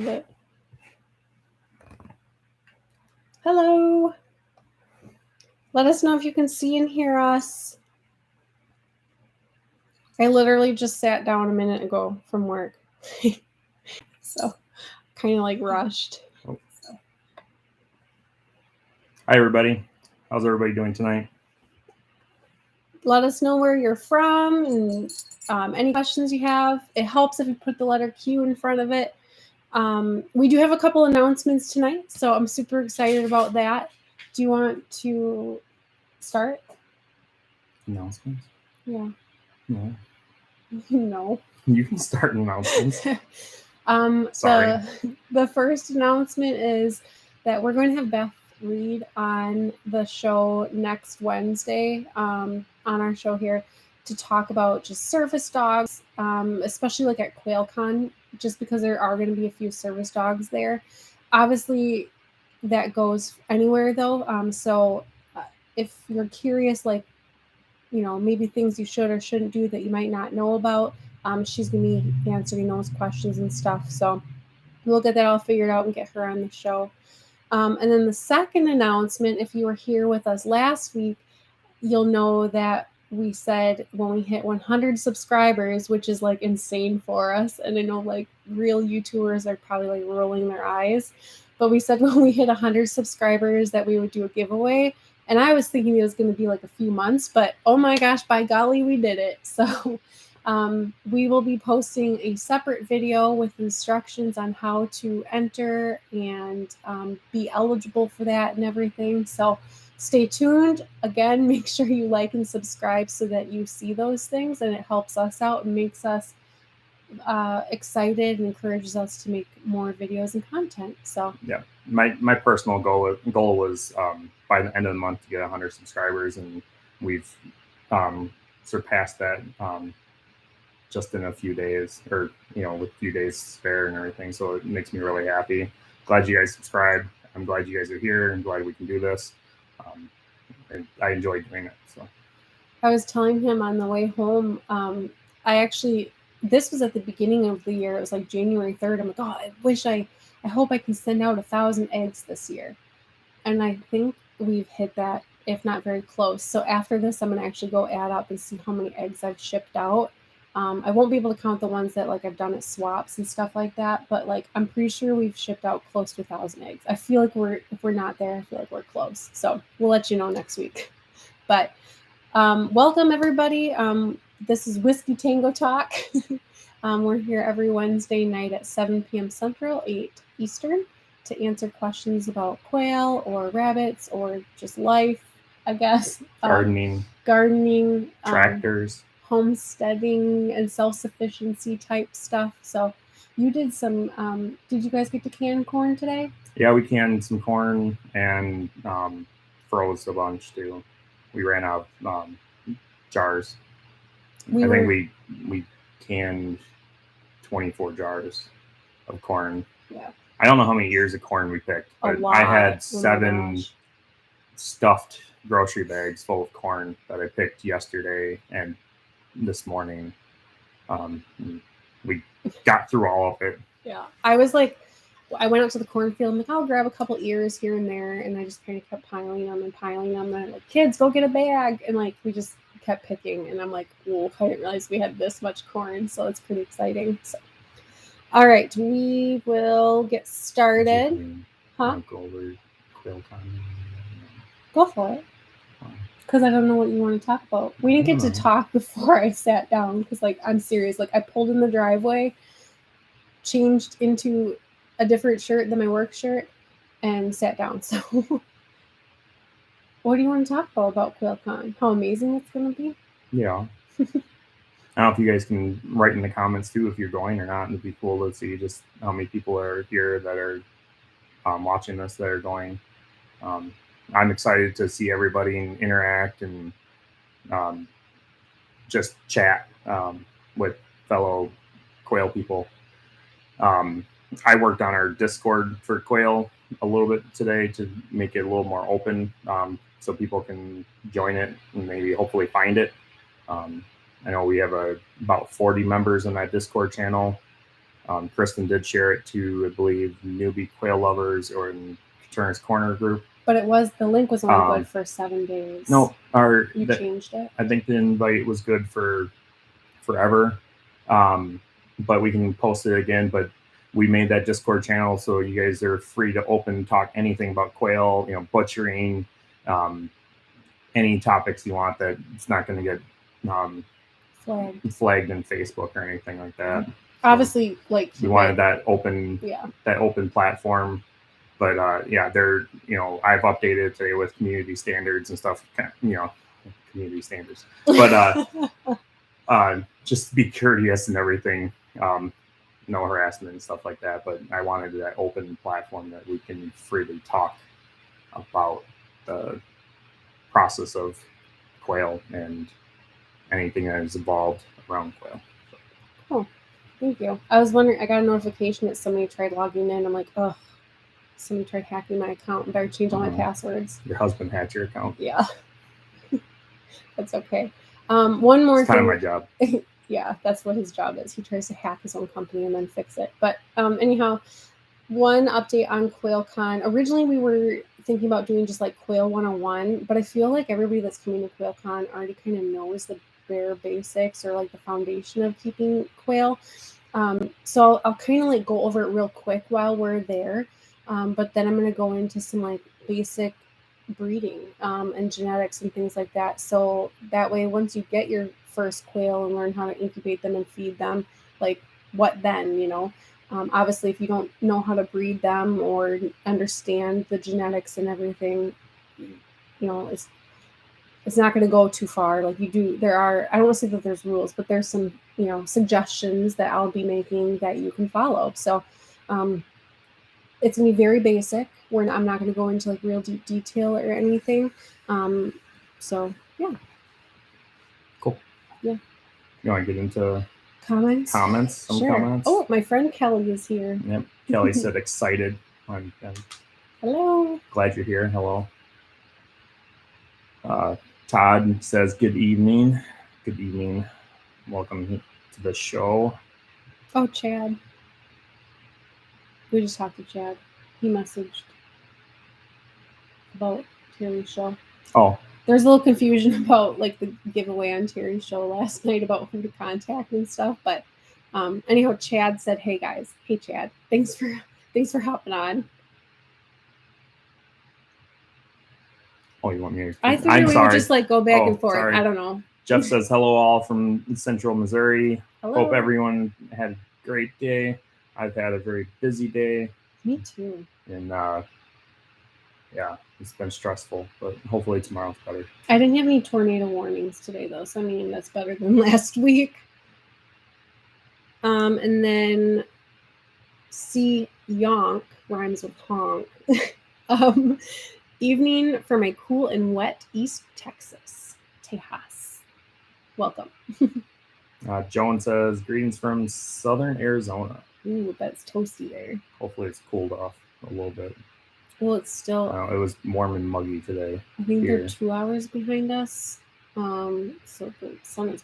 it. Hello. Let us know if you can see and hear us. I literally just sat down a minute ago from work. So kind of like rushed. Oh. Hi, everybody. How's everybody doing tonight? Let us know where you're from and any questions you have. It helps if you put the letter Q in front of it. We do have a couple announcements tonight, so I'm super excited about that. Do you want to start? Announcements? Yeah. No. No. You can start announcements. Sorry. The first announcement is that we're going to have Beth read on the show next Wednesday, on our show here, to talk about just service dogs, especially like at QuailCon, just because there are going to be a few service dogs there. Obviously, that goes anywhere though. So if you're curious, like, you know, maybe things you should or shouldn't do that you might not know about, she's going to be answering those questions and stuff. So we'll get that all figured out and get her on the show. And then the second announcement, if you were here with us last week, you'll know that we said when we hit 100 subscribers, which is like insane for us. And I know like real YouTubers are probably like rolling their eyes. But we said when we hit 100 subscribers that we would do a giveaway. And I was thinking it was going to be like a few months, but oh my gosh, by golly, we did it. So we will be posting a separate video with instructions on how to enter and be eligible for that and everything. So stay tuned. Again, make sure you like and subscribe so that you see those things, and it helps us out and makes us excited and encourages us to make more videos and content. So yeah, my personal goal was by the end of the month to get 100 subscribers, and we've surpassed that just in a few days, or with a few days spare and everything. So it makes me really happy. Glad you guys subscribed. I'm glad you guys are here and glad we can do this. And I enjoy doing it. So I was telling him on the way home, this was at the beginning of the year. It was like January 3rd. I'm like, I hope I can send out 1,000 eggs this year. And I think we've hit that, if not very close. So after this, I'm going to actually go add up and see how many eggs I've shipped out. I won't be able to count the ones that like I've done at swaps and stuff like that, but like I'm pretty sure we've shipped out close to 1,000 eggs. I feel like if we're not there, I feel like we're close. So we'll let you know next week. But welcome everybody. This is Whiskey Tango Talk. We're here every Wednesday night at 7 p.m. Central, 8 Eastern, to answer questions about quail or rabbits or just life, I guess. Gardening, tractors, homesteading, and self-sufficiency type stuff. So you did some, did you guys get to can corn today? Yeah, we canned some corn and froze a bunch too. We ran out of jars. I think we canned 24 jars of corn. Yeah. I don't know how many ears of corn we picked, but I had 7 stuffed grocery bags full of corn that I picked yesterday and this morning. We got through all of it. Yeah. I went out to the cornfield. I'm like, I'll grab a couple ears here and there. And I just kind of kept piling them. And I'm like, kids, go get a bag. And like, we just kept picking. And I'm like, whoa, I didn't realize we had this much corn. So it's pretty exciting. So, all right, we will get started. Huh? Go over quail time. Go for it. Because I don't know what you want to talk about. We didn't get to talk before I sat down. Because like, I'm serious. Like I pulled in the driveway, changed into a different shirt than my work shirt, and sat down. So what do you want to talk about QuailCon? How amazing it's going to be? Yeah. I don't know if you guys can write in the comments too if you're going or not. It'd be cool to see just how many people are here that are watching this that are going. I'm excited to see everybody and interact and just chat with fellow quail people. I worked on our Discord for Quail a little bit today to make it a little more open, so people can join it and maybe hopefully find it. I know we have about 40 members in that Discord channel. Kristen did share it to, I believe, newbie quail lovers or in Coturnix Corner group. But the link was only good for 7 days. No, you changed it. I think the invite was good for forever. But we can post it again. But we made that Discord channel so you guys are free to open talk anything about quail, butchering, any topics you want that it's not going to get flagged in Facebook or anything like that. Obviously, like we wanted that open platform. But they're I've updated today with community standards and stuff. Community standards. But just be courteous and everything. No harassment and stuff like that. But I wanted that open platform that we can freely talk about the process of quail and anything that is involved around quail. Oh, thank you. I was wondering, I got a notification that somebody tried logging in. I'm like, ugh, somebody tried hacking my account and better change all my passwords. Your husband hacked your account? Yeah. That's okay. One more thing. It's kind of my job. Yeah, that's what his job is. He tries to hack his own company and then fix it. But anyhow, one update on QuailCon. Originally, we were thinking about doing just like Quail 101, but I feel like everybody that's coming to QuailCon already kind of knows the bare basics or like the foundation of keeping quail. So I'll kind of like go over it real quick while we're there. But then I'm going to go into some like basic breeding and genetics and things like that. So that way, once you get your first quail and learn how to incubate them and feed them, like what then, obviously if you don't know how to breed them or understand the genetics and everything, it's not going to go too far. Like I don't want to say that there's rules, but there's some, suggestions that I'll be making that you can follow. So it's going to be very basic. I'm not going to go into like real deep detail or anything. So yeah. Cool. Yeah. You want to get into comments? Some sure. Comments? Oh, my friend Kelly is here. Yep. Kelly said excited. I'm hello. Glad you're here. Hello. Todd says good evening. Good evening. Welcome to the show. Oh, Chad. We just talked to Chad. He messaged about Terry's show. Oh. There's a little confusion about like the giveaway on Terry's show last night about who to contact and stuff. But anyhow, Chad said, "Hey guys, hey Chad, thanks for hopping on." Oh, you want me to? I think we would just like go back and forth. Sorry. I don't know. Jeff says hello all from Central Missouri. Hello. Hope everyone had a great day. I've had a very busy day. Me too. And it's been stressful, but hopefully tomorrow's better. I didn't have any tornado warnings today though, so I mean that's better than last week. And then C Yonk rhymes with honk. Evening for my cool and wet East Texas, Tejas. Welcome. Joan says greetings from Southern Arizona. Ooh, that's toasty there. Hopefully it's cooled off a little bit. Well, it's still. It was warm and muggy today. I think they're 2 hours behind us. So the sun is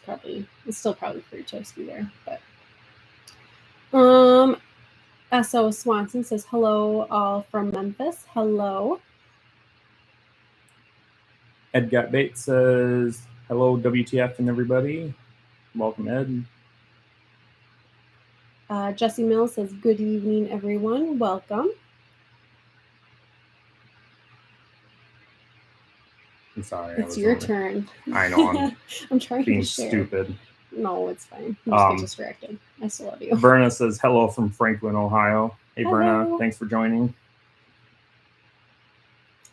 it's still probably pretty toasty there. But S.O. Swanson says hello, all from Memphis. Hello. Ed Got Bait says hello, WTF and everybody. Welcome, Ed. Jesse Mills says good evening, everyone. Welcome. I'm sorry. It's your turn. I know. I'm trying being to share. Stupid. No, it's fine. You just get distracted. I still love you. Berna says hello from Franklin, Ohio. Hey, hello. Berna. Thanks for joining.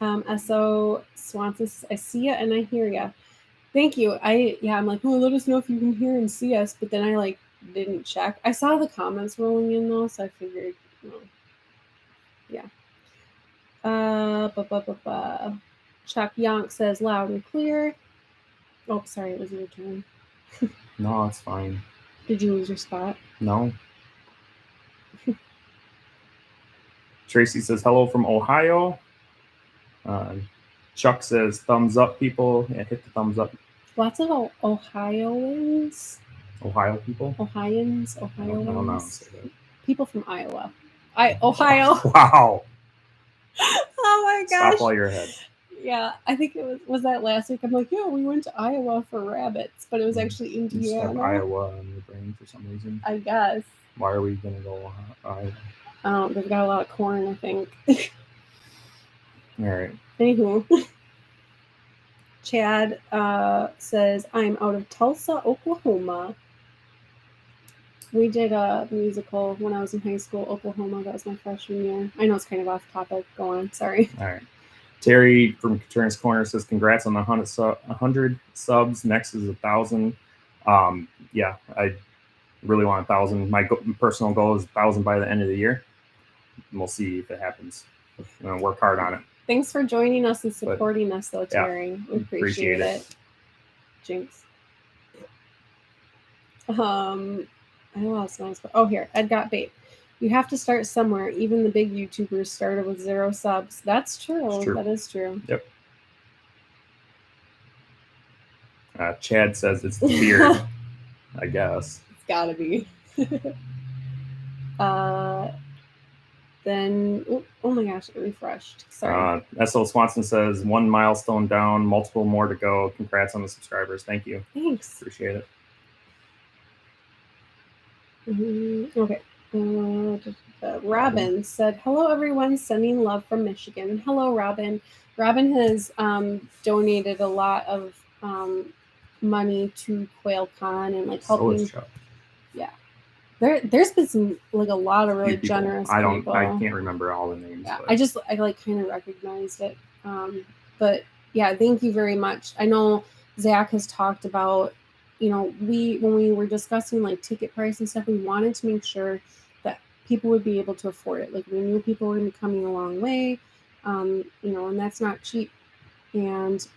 S.O. Swanson says, I see ya and I hear ya. Thank you. I'm like, oh, let us know if you can hear and see us. But then I like didn't check. I saw the comments rolling in though, so I figured, yeah. Chuck Yonk says loud and clear. Oh, sorry, it was your turn. No, it's fine. Did you lose your spot? No. Tracy says hello from Ohio. Chuck says thumbs up, people. Yeah, hit the thumbs up. Lots of Ohioans. Ohio people? Ohioans. I don't know. people from Iowa. Ohio. Wow. Oh my gosh. Stop while you're ahead. Yeah, I think it was that last week. I'm like, yeah, we went to Iowa for rabbits, but it was actually You just Indiana. have Iowa in your brain for some reason. I guess. Why are we gonna go Iowa? I don't know. They've got a lot of corn, I think. All right. Anywho, Chad says, I'm out of Tulsa, Oklahoma. We did a musical when I was in high school, Oklahoma. That was my freshman year. I know it's kind of off topic. Go on. Sorry. All right. Terry from Coturnix Corner says, congrats on the 100 subs. Next is 1,000. Yeah, I really want 1,000. My personal goal is 1,000 by the end of the year. And we'll see if it happens. I'm going to work hard on it. Thanks for joining us and supporting us, though, Terry. Yeah, we appreciate it. Jinx. I lost my spot. Oh, here. Ed got bait. You have to start somewhere. Even the big YouTubers started with 0 subs. That's true. That is true. Yep. Chad says it's the beard. I guess. It's gotta be. Then, oh my gosh, it refreshed. Sorry. S.L. Swanson says, 1 milestone down, multiple more to go. Congrats on the subscribers. Thank you. Thanks. Appreciate it. Okay. Robin said, hello, everyone. Sending love from Michigan. Hello, Robin. Robin has donated a lot of money to Quail Con and like helping. Yeah. There's been some like a lot of really generous people. I can't remember all the names. Yeah, I like kind of recognized it. But yeah, thank you very much. I know Zach has talked about, you know, when we were discussing like ticket price and stuff, we wanted to make sure that people would be able to afford it. Like we knew people were going to be coming a long way, you know, and that's not cheap. And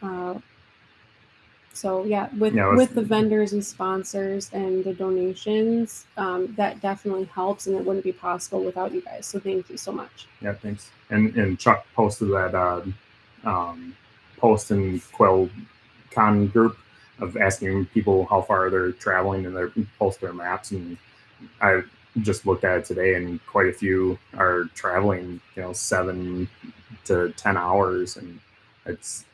so yeah, with the vendors and sponsors and the donations, that definitely helps, and it wouldn't be possible without you guys. So thank you so much. Yeah, thanks. And Chuck posted that post in Quail Con group of asking people how far they're traveling, and they post their maps. And I just looked at it today, and quite a few are traveling, 7 to 10 hours, and it's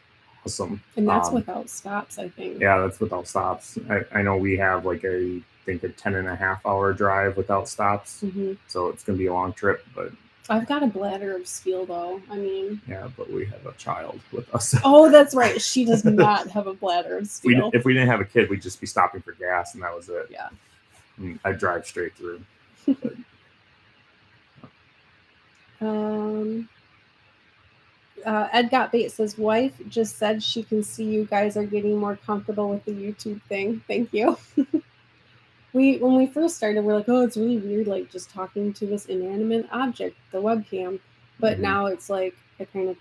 awesome. And that's without stops, I think. Yeah, that's without stops. I know we have like a 10.5 hour drive without stops. Mm-hmm. So it's going to be a long trip, but I've got a bladder of steel, though. I mean, yeah, but we have a child with us. Oh, that's right. She does not have a bladder of steel. If we didn't have a kid, we'd just be stopping for gas, and that was it. Yeah. And I'd drive straight through. Ed Got Bait says, wife just said she can see you guys are getting more comfortable with the YouTube thing. Thank you. When we first started, we're like, oh, it's really weird, like just talking to this inanimate object, the webcam. But mm-hmm. Now it's like I think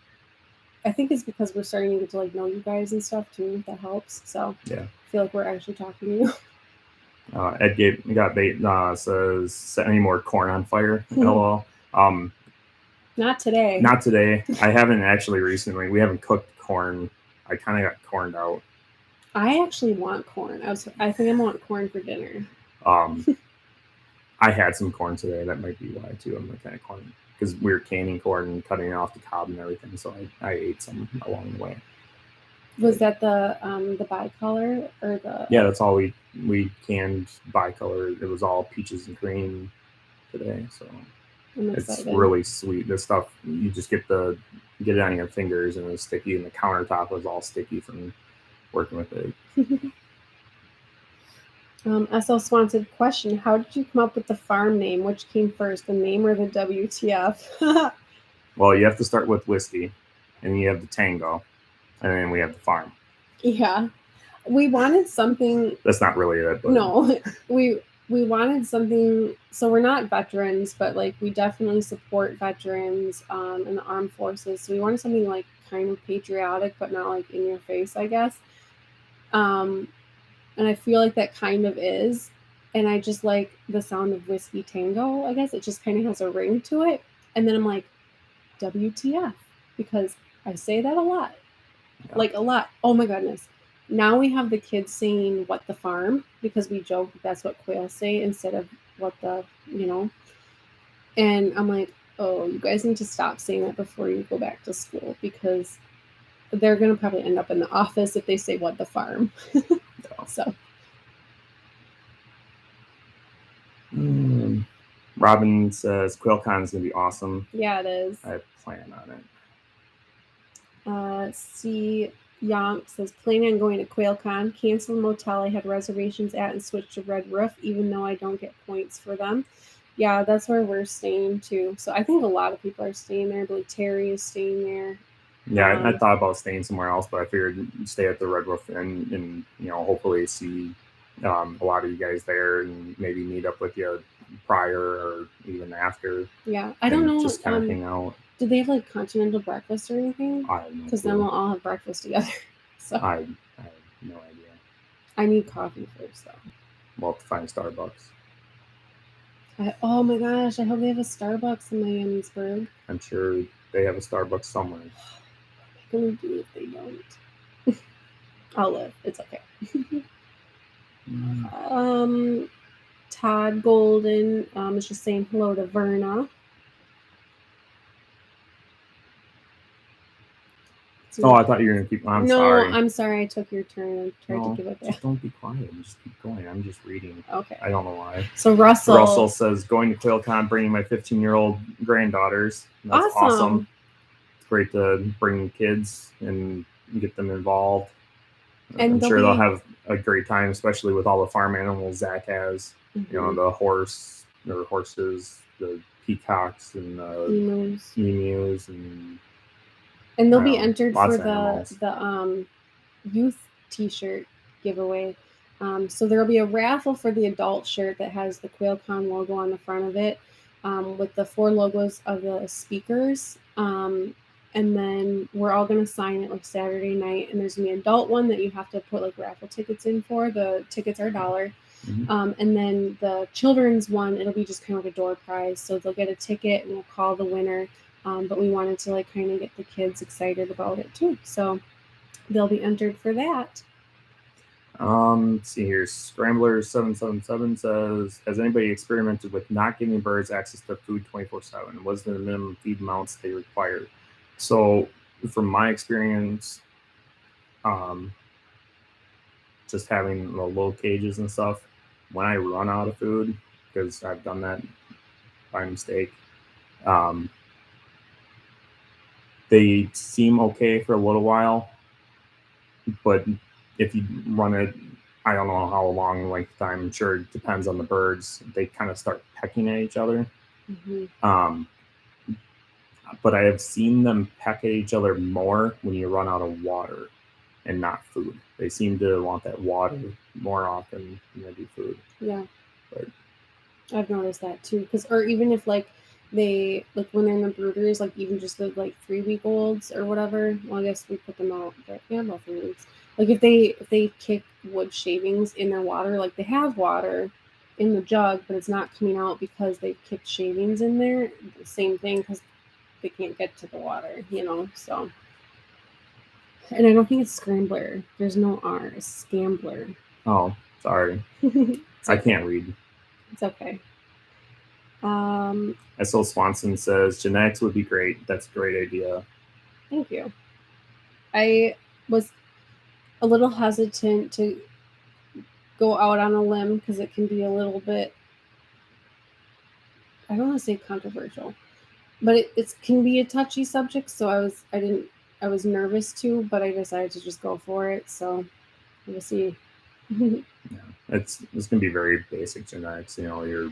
it's because we're starting to get to like know you guys and stuff too. That helps. So yeah, I feel like we're actually talking to you. Ed Got Bait says, set any more corn on fire. LOL. Not today. Not today. I haven't actually recently. We haven't cooked corn. I kind of got corned out. I actually want corn. I think I want corn for dinner. I had some corn today. That might be why too. I'm kind of corn because we were canning corn and cutting it off the cob and everything. So I ate some along the way. Was that the bicolor or the? Yeah, that's all we canned bicolor. It was all peaches and cream today. So. It's really sweet. This stuff, you just get it on your fingers and it's sticky, and the countertop was all sticky from working with it. SL Swanson question: how did you come up with the farm name? Which came first, the name or the WTF? Well, you have to start with whiskey, and then you have the Tango, and then we have the farm. Yeah, we wanted something. That's not really it. But... No, we wanted something, so we're not veterans, but like we definitely support veterans in the armed forces. So we wanted something like kind of patriotic, but not like in your face, I guess. And I feel like that kind of is. And I just like the sound of Whiskey Tango, I guess. It just kind of has a ring to it. And then I'm like, WTF, because I say that a lot. Yeah. Like a lot. Oh my goodness. Now we have the kids saying what the farm, because we joke that's what quail say instead of what the, And I'm like, oh, you guys need to stop saying that before you go back to school, because they're going to probably end up in the office if they say what the farm. So. Robin says QuailCon is going to be awesome. Yeah, it is. I plan on it. C. Yonk says, planning on going to QuailCon. Cancel the motel I had reservations at and switch to Red Roof, even though I don't get points for them. Yeah, that's where we're staying too. So I think a lot of people are staying there. I believe Terry is staying there. Yeah, I thought about staying somewhere else, but I figured stay at the Red Roof and hopefully see a lot of you guys there and maybe meet up with you prior or even after. Yeah, I don't know. Just kind of hang out. Do they have like continental breakfast or anything? I have no Because then we'll all have breakfast together. So I have no idea. I need coffee first, though. We'll have to find Starbucks. Oh my gosh! I hope they have a Starbucks in Miamisburg. I'm sure they have a Starbucks somewhere. What am I gonna do if they don't? I'll live. It's okay. Todd Golden is just saying hello to Verna. Oh, I thought you were going to keep... sorry. No, I'm sorry. I took your turn. I tried to give it back. Just don't be quiet. Just keep going. I'm just reading. Okay. I don't know why. So Russell says, going to QuailCon, bringing my 15-year-old granddaughters. That's awesome. It's great to bring kids and get them involved. And I'm sure they'll have a great time, especially with all the farm animals Zach has. Mm-hmm. The horses, the peacocks, and the emus and they'll be entered for the youth t-shirt giveaway. So there'll be a raffle for the adult shirt that has the QuailCon logo on the front of it, with the 4 logos of the speakers. And then we're all going to sign it like Saturday night. And there's going to be an adult one that you have to put like raffle tickets in for. The tickets are $1. Mm-hmm. And then the children's one, it'll be just kind of like a door prize. So they'll get a ticket and we'll call the winner. But we wanted to like kind of get the kids excited about it too. So they'll be entered for that. Let's see here. Scrambler777 says, has anybody experimented with not giving birds access to food 24/7? What's the minimum feed amounts they require? So from my experience, just having the low cages and stuff, when I run out of food, because I've done that by mistake, they seem okay for a little while, but if you run it, I don't know how long length of time, I'm sure it depends on the birds, they kind of start pecking at each other. Mm-hmm. But I have seen them peck at each other more when you run out of water and not food. They seem to want that water more often than they do food. Yeah. But I've noticed that too. Or even if like they, like when they're in the brooders, like even just the like 3-week-olds or whatever, well, I guess we put them out, but yeah, about 3 weeks. Like if they kick wood shavings in their water, like they have water in the jug, but it's not coming out because they've kicked shavings in there. The same thing, because they can't get to the water, so. And I don't think it's Scrambler. There's no R. It's Scambler. Oh, sorry. I can't read. It's okay. S.L. Swanson says, genetics would be great. That's a great idea. Thank you. I was a little hesitant to go out on a limb because it can be a little bit, I don't want to say controversial, but it can be a touchy subject. So I was nervous too, but I decided to just go for it. So we'll see. Yeah, it's going to be very basic genetics. You're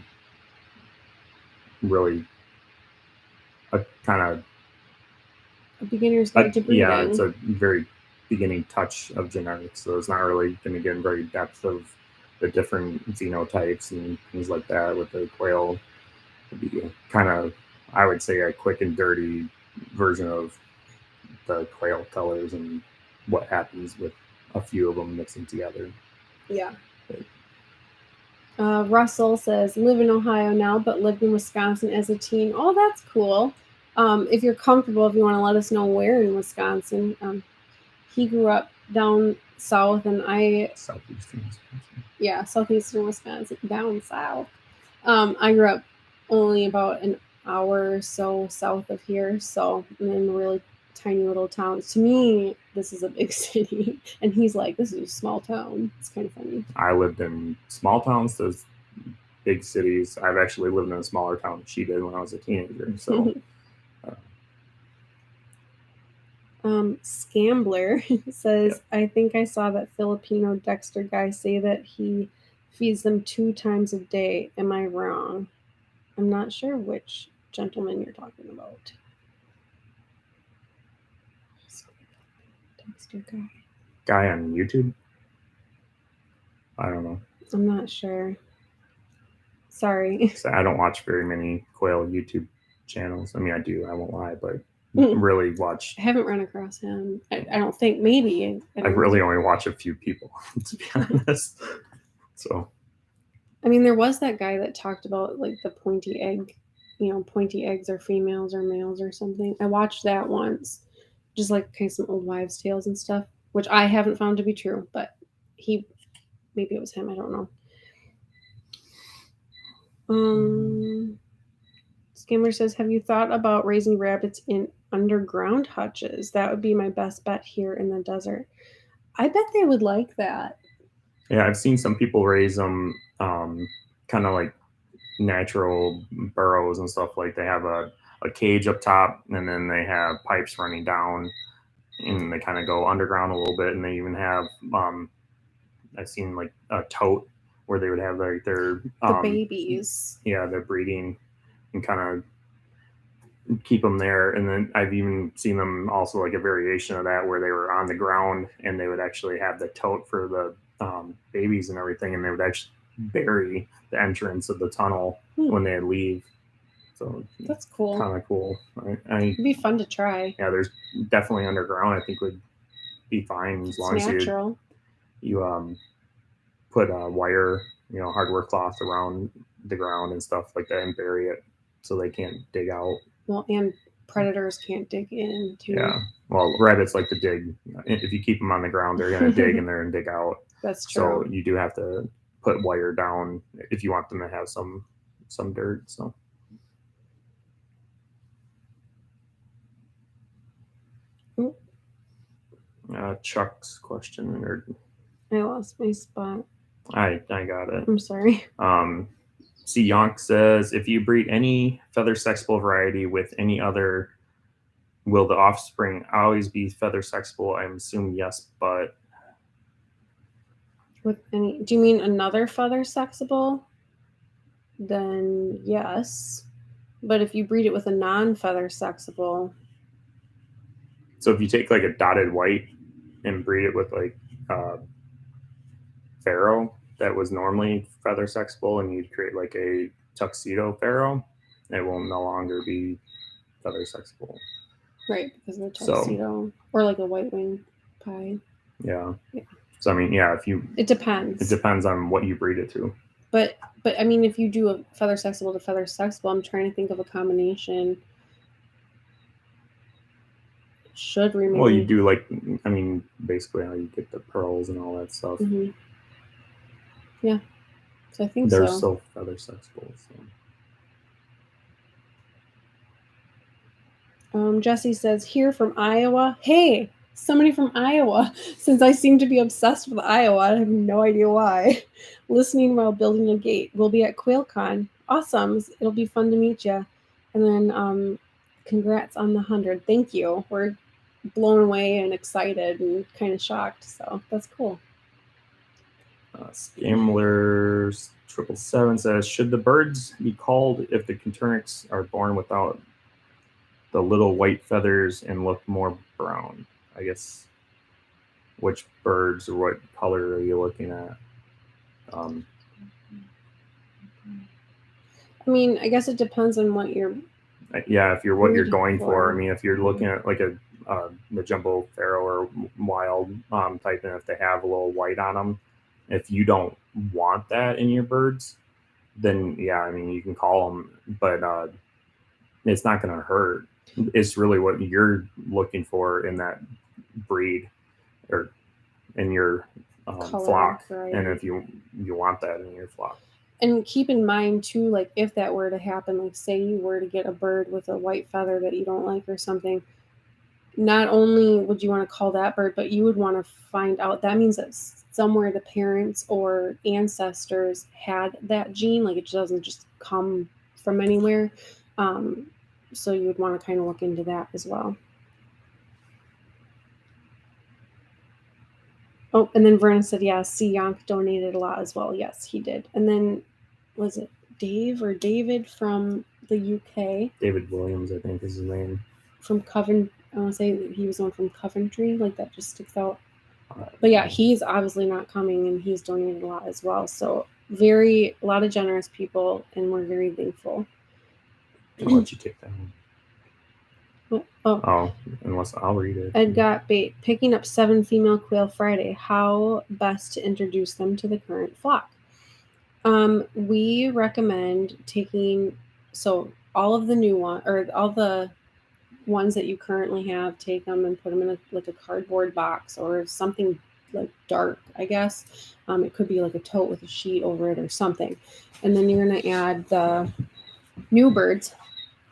really a kind of a beginner's guide to breeding. Yeah, it's a very beginning touch of genetics. So it's not really going to get in very depth of the different phenotypes and things like that. With the quail, it'd be kind of, I would say, a quick and dirty version of the quail colors and what happens with a few of them mixing together. Yeah. Russell says, live in Ohio now, but lived in Wisconsin as a teen. Oh, that's cool. If you're comfortable, if you want to let us know where in Wisconsin. He grew up down south, and Southeastern Wisconsin. Yeah, southeastern Wisconsin, down south. I grew up only about an hour or so south of here. So I'm in really tiny little towns. To me, this is a big city. And he's like, this is a small town. It's kind of funny. I lived in small towns, those big cities. I've actually lived in a smaller town than she did when I was a teenager. So Scambler says, I think I saw that Filipino Dexter guy say that he feeds them 2 times a day. Am I wrong? I'm not sure which gentleman you're talking about. Dexter guy on YouTube? I don't know. I'm not sure. Sorry. So I don't watch very many Quail YouTube channels. I mean, I do. I won't lie, but really watch. I haven't run across him. I don't think. Maybe. I really only watch a few people, to be honest. So. I mean, there was that guy that talked about like the pointy egg. Pointy eggs are females or males or something. I watched that once, just like kind of some old wives' tales and stuff, which I haven't found to be true. But maybe it was him. I don't know. Skimmer says, have you thought about raising rabbits in underground hutches? That would be my best bet here in the desert. I bet they would like that. Yeah, I've seen some people raise them kind of like natural burrows and stuff. Like they have a cage up top, and then they have pipes running down, and they kind of go underground a little bit. And they even have I've seen like a tote where they would have like their the babies. Yeah, they're breeding and kind of keep them there. And then I've even seen them also like a variation of that where they were on the ground and they would actually have the tote for the babies and everything, and they would actually bury the entrance of the tunnel when they leave. So that's cool. Kind of cool. It'd be fun to try. Yeah, there's definitely underground. I think would be fine as long as you put a wire, hardware cloth around the ground and stuff like that and bury it so they can't dig out. Well, and predators can't dig in too. Yeah. Well, rabbits like to dig. If you keep them on the ground, they're going to dig in there and dig out. That's true. So you do have to put wire down if you want them to have some dirt. So. Chuck's question. I lost my spot. I got it. I'm sorry. C. Yonk says, if you breed any feather sexable variety with any other, will the offspring always be feather sexable? I assume yes, but with any, do you mean another feather sexable? Then yes. But if you breed it with a non-feather sexable. So if you take like a dotted white and breed it with like pharaoh that was normally feather sexable, and you'd create like a tuxedo pharaoh, it will no longer be feather sexable. Right, because of the tuxedo. Or like a white wing pie. Yeah. So I mean, yeah, it depends. It depends on what you breed it to. But I mean, if you do a feather sexable to feather sexable, I'm trying to think of a combination. Should remain. Well, you do basically how you get the pearls and all that stuff. Mm-hmm. Yeah, so I think they're still feather sexable. So. Jesse says, here from Iowa. Hey, somebody from Iowa. Since I seem to be obsessed with Iowa, I have no idea why. Listening while building a gate. We'll be at QuailCon. Awesome. It'll be fun to meet you. And then congrats on the 100. Thank you. We're blown away and excited and kind of shocked. So that's cool. Scamblers 777 says, should the birds be called if the Coturnix are born without the little white feathers and look more brown? I guess, which birds or what color are you looking at? I mean, I guess it depends on what you're. Yeah, if you're what you're going for. I mean, if you're looking at like the jumbo pharaoh or wild type, and if they have a little white on them, if you don't want that in your birds, then yeah, I mean, you can call them, but it's not going to hurt. It's really what you're looking for in that breed or in your flock, right. And if you want that in your flock. And keep in mind too, like if that were to happen, like say you were to get a bird with a white feather that you don't like or something, not only would you want to call that bird, but you would want to find out, that means that somewhere the parents or ancestors had that gene, like it doesn't just come from anywhere. So you would want to kind of look into that as well. Oh, and then Verna said, yeah, Yonk donated a lot as well. Yes, he did. And then, was it Dave or David from the UK? David Williams, I think, is his name. From Coventry. I want to say he was on from Coventry. Like, that just sticks out. But yeah, he's obviously not coming, and he's donated a lot as well. So a lot of generous people, and we're very thankful. I'll let you take that one. Oh, unless I'll read it. Ed got bait. Picking up 7 female quail Friday. How best to introduce them to the current flock? We recommend taking, so all of the new one, or all the ones that you currently have, take them and put them in like a cardboard box or something like dark, I guess. It could be like a tote with a sheet over it or something. And then you're going to add the new birds.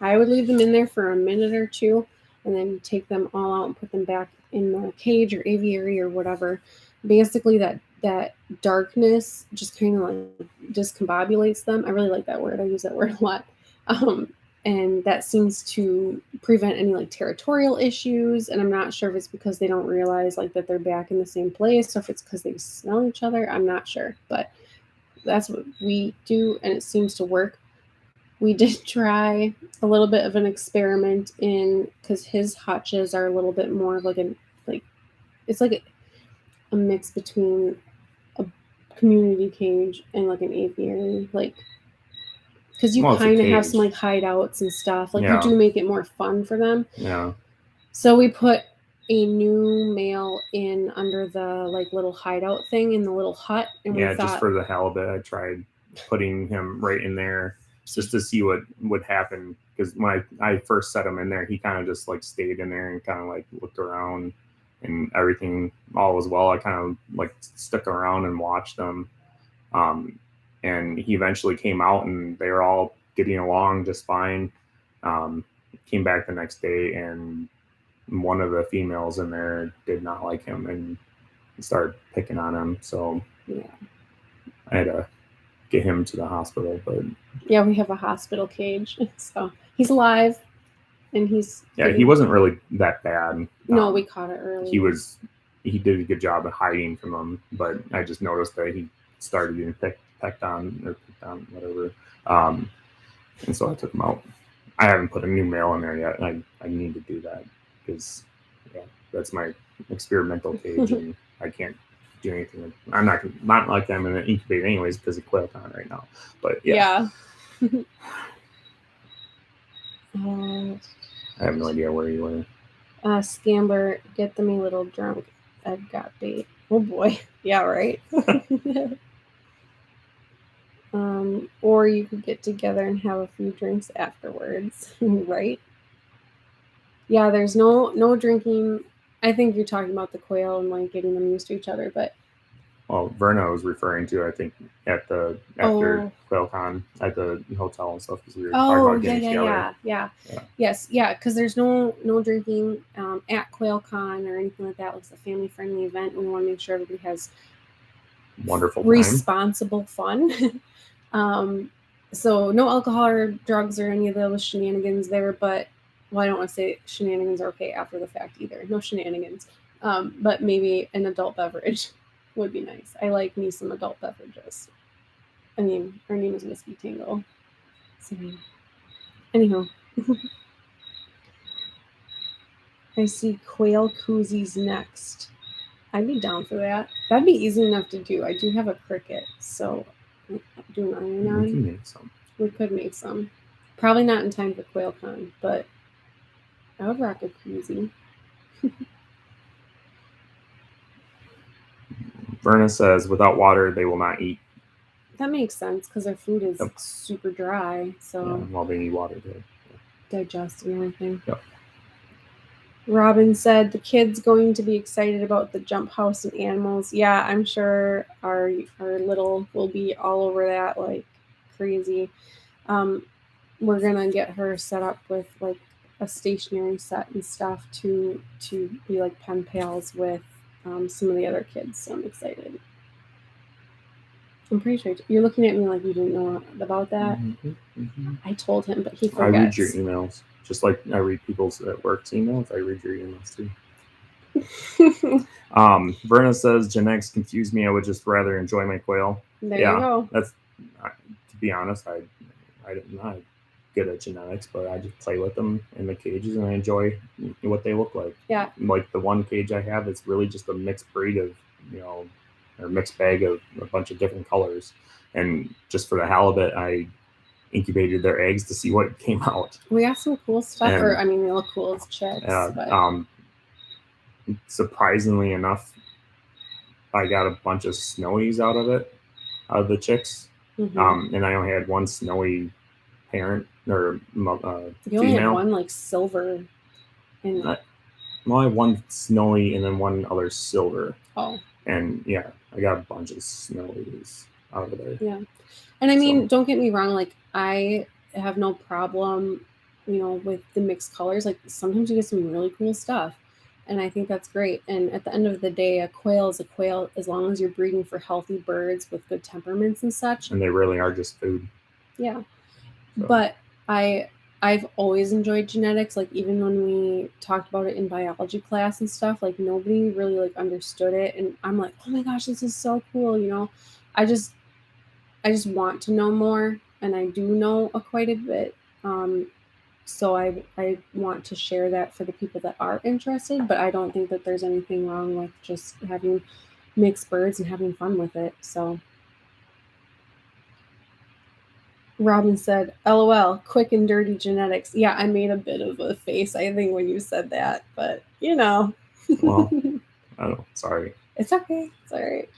I would leave them in there for a minute or two and then take them all out and put them back in the cage or aviary or whatever. Basically, that darkness just kind of like discombobulates them. I really like that word. I use that word a lot. And that seems to prevent any like territorial issues. And I'm not sure if it's because they don't realize like that they're back in the same place, or if it's because they smell each other. I'm not sure, but that's what we do, and it seems to work. We did try a little bit of an experiment because his hutches are a little bit more of it's like a mix between a community cage and like an aviary, like, because you kind of have some like hideouts and stuff. Like, you do make it more fun for them. Yeah. So we put a new male in under the like little hideout thing in the little hut, and we thought, just for the hell of it, I tried putting him right in there just to see what would happen. Because when I first set him in there, he kind of just like stayed in there and kind of like looked around, and everything all was well. I kind of like stuck around and watched them. And he eventually came out, and they were all getting along just fine. Came back the next day, and one of the females in there did not like him and started picking on him. So yeah, I had to get him to the hospital. But yeah, we have a hospital cage, so he's alive, and he wasn't really that bad. No, we caught it early. He did a good job of hiding from them, but I just noticed that he started getting picked on, whatever. And so I took him out. I haven't put a new male in there yet, and I need to do that because that's my experimental cage, and I can't do anything. I'm not like I'm in an incubator anyways because of QuailCon right now. But yeah. I have no idea where you were. Scambler, get them a little drunk. I've got bait. Oh boy. Yeah, right. Or you could get together and have a few drinks afterwards, right? Yeah, there's no drinking. I think you're talking about the quail and like getting them used to each other, but Verna was referring to, I think, after QuailCon at the hotel and stuff, because we were talking about getting together. Yes, because there's no drinking at QuailCon or anything like that. It's a family friendly event. We want to make sure everybody has wonderful responsible fun. So no alcohol or drugs or any of those shenanigans there, but I don't want to say shenanigans are okay after the fact either. No shenanigans. But maybe an adult beverage would be nice. I like me some adult beverages. I mean, our name is Whiskey Tango. So, anyhow. I see quail koozies next. I'd be down for that. That'd be easy enough to do. I do have a cricket, so do an iron on. We can make some. We could make some. Probably not in time for QuailCon, but I would rock a koozie. Verna says, without water, they will not eat. That makes sense because their food is super dry. So well, they need water to digest and everything. Yep. Robin said the kid's going to be excited about the jump house and animals. Yeah, I'm sure our little will be all over that. Like, crazy. We're gonna get her set up with like a stationary set and stuff to be like pen pals with some of the other kids. So I'm excited. I'm pretty sure you're looking at me like you didn't know about that. I told him, but he forgets. I read your emails, just like I read people's at work's emails. I read your emails too. Verna says genetics confuse me. I would just rather enjoy my quail. There you go. That's to be honest. I'm not good at genetics, but I just play with them in the cages and I enjoy what they look like. Yeah. Like the one cage I have, it's really just a mixed breed of or mixed bag of a bunch of different colors. And just for the halibut, I incubated their eggs to see what came out. We got some cool stuff, they look cool as chicks. But... surprisingly enough, I got a bunch of snowies out of the chicks. Mm-hmm. And I only had one snowy parent or female. You only had one like silver. I had one snowy and then one other silver. Oh. And yeah, I got a bunch of snowies out of there. Yeah. And I mean, don't get me wrong, like I have no problem, with the mixed colors. Like sometimes you get some really cool stuff. And I think that's great. And at the end of the day, a quail is a quail as long as you're breeding for healthy birds with good temperaments and such. And they really are just food. Yeah. So. But I've always enjoyed genetics. Like even when we talked about it in biology class and stuff, like nobody really like understood it. And I'm like, oh my gosh, this is so cool. I just want to know more, and I do know quite a bit. So I want to share that for the people that are interested, but I don't think that there's anything wrong with just having mixed birds and having fun with it. So Robin said, LOL, quick and dirty genetics. Yeah, I made a bit of a face, I think, when you said that, but Well, oh, sorry. It's okay. It's all right.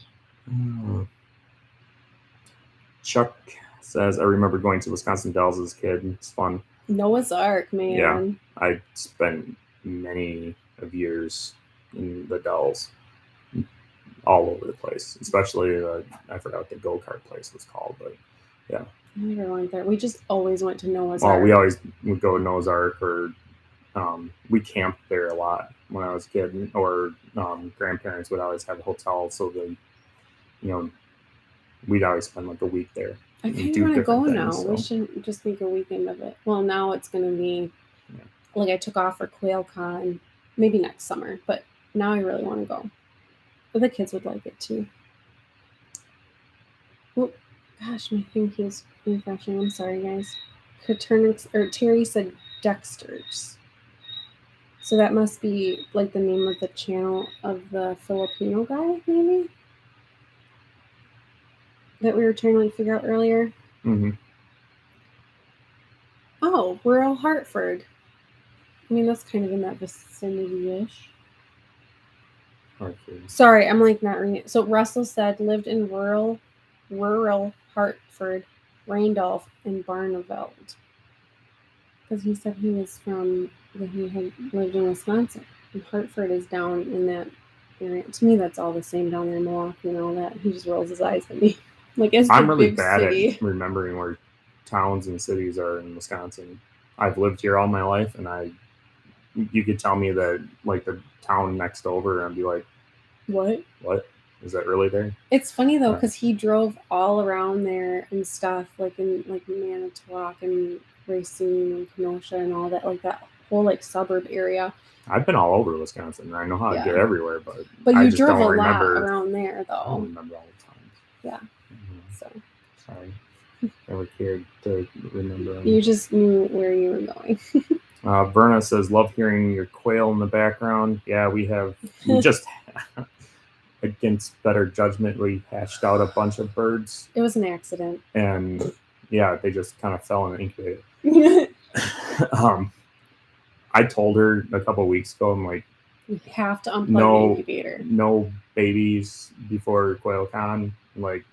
Chuck says, I remember going to Wisconsin Dells as a kid. It's fun. Noah's Ark, man. Yeah, I spent many of years in the Dells, all over the place. Especially, I forgot what the go-kart place was called, but yeah. I never went there. We just always went to Noah's Ark. We always would go to Noah's Ark, or we camped there a lot when I was a kid, or grandparents would always have hotels, so we'd always spend like a week there. I kind of want to go now. So. We should just make a weekend of it. Well, now it's going to be like I took off for QuailCon, maybe next summer, but now I really want to go. But the kids would like it too. Oh, gosh, my thing keeps refreshing. I'm sorry, guys. Coturnix, or Terry said Dexter's. So that must be like the name of the channel of the Filipino guy, maybe? That we were trying to like figure out earlier. Mm-hmm. Oh, rural Hartford. I mean, that's kind of in that vicinity-ish. Hartford. Sorry, I'm like not reading it. So Russell said lived in rural Hartford, Randolph, and Barneveld. Because he said he was he had lived in Wisconsin. And Hartford is down in that area. To me, that's all the same down there in Milwaukee and all that. He just rolls his eyes at me. Like I'm really bad at remembering where towns and cities are in Wisconsin. I've lived here all my life, and you could tell me that like the town next over, and I'd be like, "What? Is that really there?" It's funny though, because he drove all around there and stuff, like in like Manitowoc and Racine and Kenosha and all that, like that whole like suburb area. I've been all over Wisconsin, and I know how to get everywhere, but you I just drove don't a remember, lot around there, though. I don't remember all the time. Yeah. So sorry, never cared to remember. You just knew where you were going. Verna says, "Love hearing your quail in the background." Yeah, we just against better judgment, we hatched out a bunch of birds. It was an accident, and yeah, they just kind of fell in the incubator. I told her a couple of weeks ago, I'm like, you have to unplug the incubator. No babies before QuailCon, like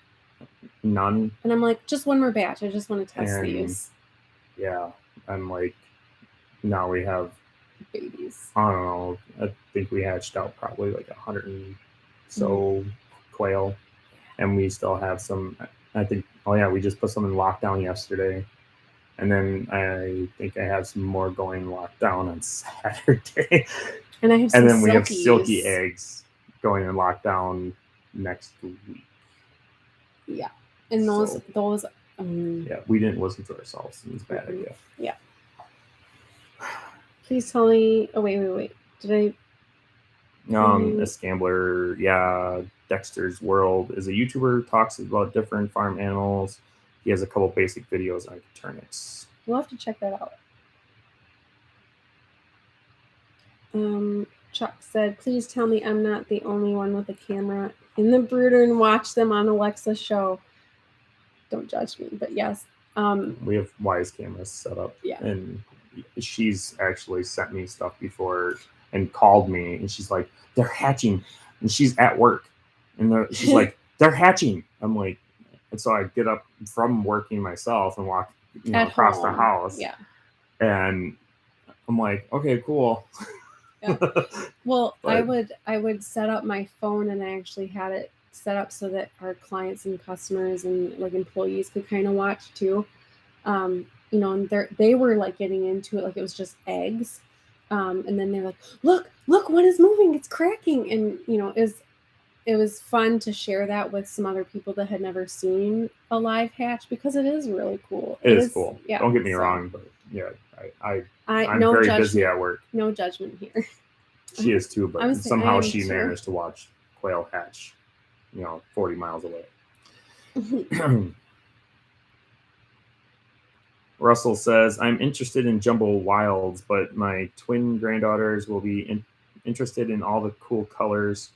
none. And I'm like, just one more batch. I just want to test these. Yeah, I'm like, now we have babies. I don't know. I think we hatched out probably like 100 and so quail, and we still have some I think, oh yeah, we just put some in lockdown yesterday. And then I think I have some more going lockdown on Saturday. And I have some then we have silky eggs going in lockdown next week. Yeah. And those yeah, we didn't listen to ourselves. It was a bad idea. Yeah. Please tell me. Oh, wait. Did I? A Scambler, yeah. Dexter's World is a YouTuber, talks about different farm animals. He has a couple basic videos on Coturnix. We'll have to check that out. Chuck said, please tell me I'm not the only one with a camera in the brooder and watch them on Alexa's show. Don't judge me, but yes. We have Wise cameras set up. Yeah. And she's actually sent me stuff before and called me, and she's like, they're hatching. And she's at work. And she's like, they're hatching. I'm like, and so I get up from working myself and walk across the house. Yeah. And I'm like, okay, cool. Yeah. Well, I would set up my phone, and I actually had it set up so that our clients and customers and like employees could kind of watch too. And they were like getting into it like it was just eggs. And then they're like, look, one is moving, it's cracking. And it was fun to share that with some other people that had never seen a live hatch, because it is really cool. It is cool. Yeah. Don't get me wrong, but yeah, I'm no very judgment. Busy at work. No judgment here. She is too, but somehow she managed to watch quail hatch, 40 miles away. Russell says, I'm interested in jumbo wilds, but my twin granddaughters will be interested in all the cool colors.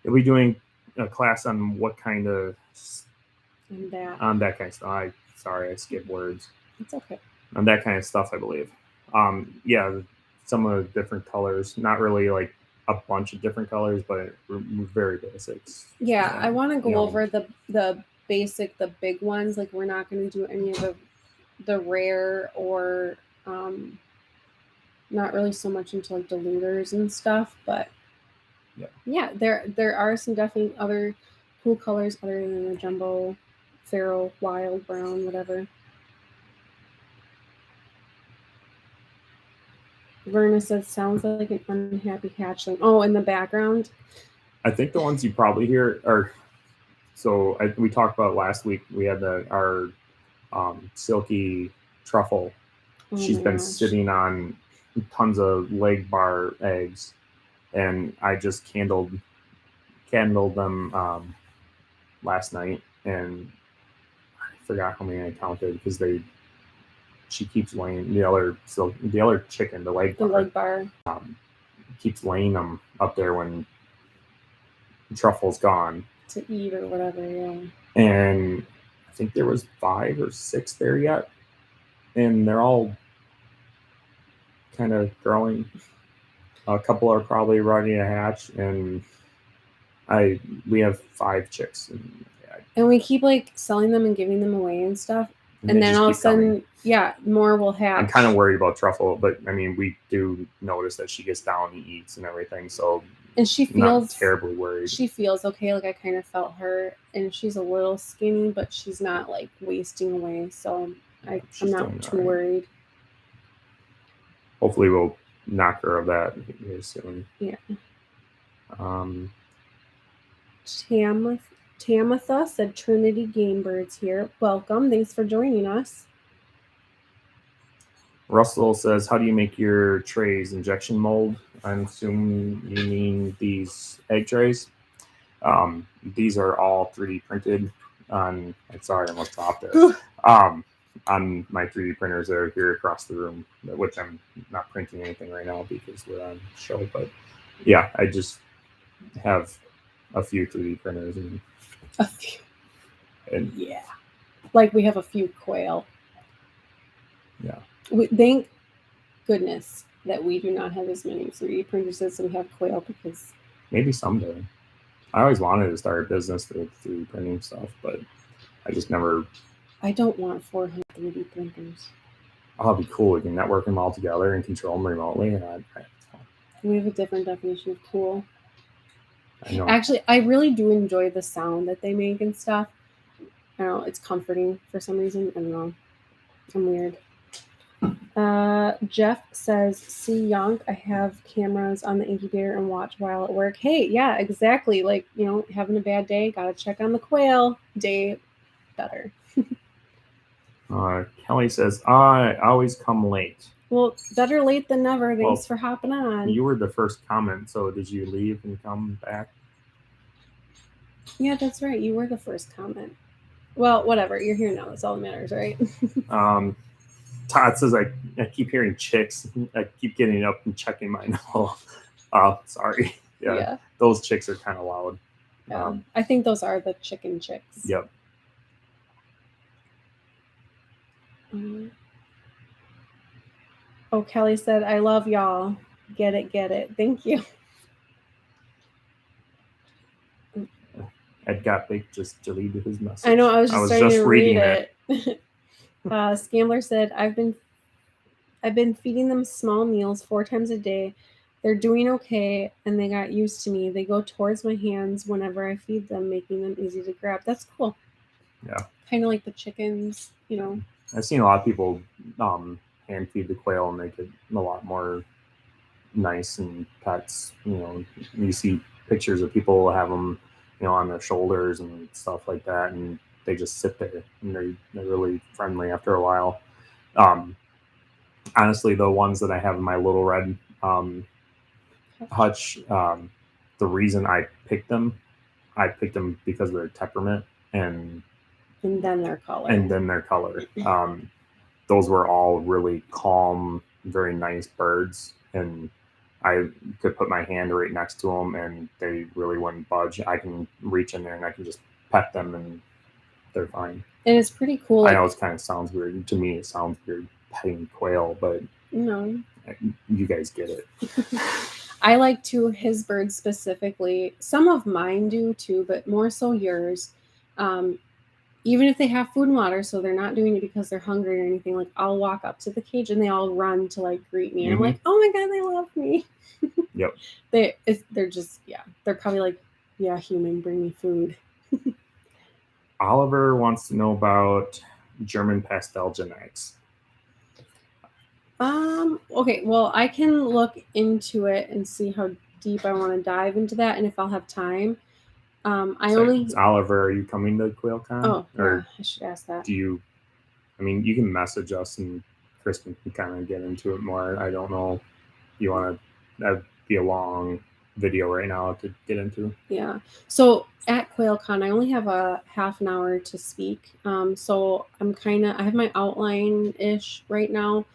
You'll be doing a class on what kind of on that kind of stuff. Sorry, I skipped words. It's okay. On that kind of stuff, I believe. Yeah, some of the different colors, not really like a bunch of different colors, but very basics. Yeah, I want to go over the basic, the big ones. Like, we're not going to do any of the rare or not really so much into like diluters and stuff, but yeah, there are some definitely other cool colors other than the jumbo, feral, wild, brown, whatever. Verna says, sounds like an unhappy hatchling. Oh, in the background? I think the ones you probably hear are, we talked about last week, we had our silky truffle. She's been sitting on tons of leg bar eggs, and I just candled them last night, and I forgot how many I counted because she keeps laying the other chicken, the leg bar, keeps laying them up there when the truffle's gone to eat or whatever. Yeah. And I think there was 5 or 6 there yet, and they're all kind of growing. A couple are probably ready to hatch, and we have 5 chicks, and we keep like selling them and giving them away and stuff. And then all of a sudden, more will hatch. I'm kind of worried about Truffle, but I mean, we do notice that she gets down and eats and everything. So, and she feels not terribly worried. She feels okay. Like, I kind of felt her, and she's a little skinny, but she's not like wasting away. So I'm not too worried. Hopefully, we'll knock her of that here soon. Yeah. Tamatha said, Trinity Game Birds here. Welcome. Thanks for joining us. Russell says, how do you make your trays? Injection mold? I'm assuming you mean these egg trays. These are all 3D printed on, sorry, I almost dropped it. On my 3D printers that are here across the room, which I'm not printing anything right now because we're on show. But yeah, I just have a few 3D printers. A few. And yeah. Like, we have a few quail. Yeah. Thank goodness that we do not have as many 3D printers as we have quail, because maybe someday. I always wanted to start a business with 3D printing stuff, but I just never. I don't want 400 3D printers. Oh, it'd be cool. We can network them all together and control them remotely. And we have a different definition of cool. I know. Actually, I really do enjoy the sound that they make and stuff. I don't know, it's comforting for some reason. I don't know. I'm weird. Jeff says, see Yonk, I have cameras on the incubator and watch while at work. Hey, yeah, exactly. Like, having a bad day, gotta check on the quail. Day better. Kelly says, I always come late. Well, better late than never. Thanks for hopping on. You were the first comment, so did you leave and come back? Yeah, that's right. You were the first comment. Well, whatever. You're here now. That's all that matters, right? Todd says, I keep hearing chicks. I keep getting up and checking my nose. Oh, sorry. Yeah, those chicks are kind of loud. Yeah, I think those are the chicken chicks. Yep. Oh, Kelly said, I love y'all. Get it, get it. Thank you. Ed got big, just deleted his message. I know, I was just reading it. Scambler said, I've been feeding them small meals 4 times a day. They're doing okay, and they got used to me. They go towards my hands whenever I feed them, making them easy to grab. That's cool. Yeah. Kind of like the chickens, I've seen a lot of people hand feed the quail and make it a lot more nice and pets. You see pictures of people have them, on their shoulders and stuff like that, and they just sit there and they're really friendly after a while. Honestly, the ones that I have in my little red hutch, the reason I picked them because of their temperament and then their color. Those were all really calm, very nice birds, and I could put my hand right next to them and they really wouldn't budge. I can reach in there and I can just pet them and they're fine. And it's pretty cool. I know it kind of sounds weird. To me, it sounds weird petting quail, but no, you guys get it. I like his birds specifically. Some of mine do too, but more so yours. Even if they have food and water, so they're not doing it because they're hungry or anything, like I'll walk up to the cage and they all run to like greet me. And I'm like, oh my God, they love me. Yep. They're just, they're probably like, yeah, human, bring me food. Oliver wants to know about German pastel genetics. Okay, well, I can look into it and see how deep I want to dive into that and if I'll have time. Oliver, are you coming to QuailCon? Oh, or I should ask that. You can message us and Kristen can kind of get into it more. I don't know. You want to, that'd be a long video right now to get into. Yeah. So at QuailCon, I only have a half an hour to speak. So I have my outline-ish right now.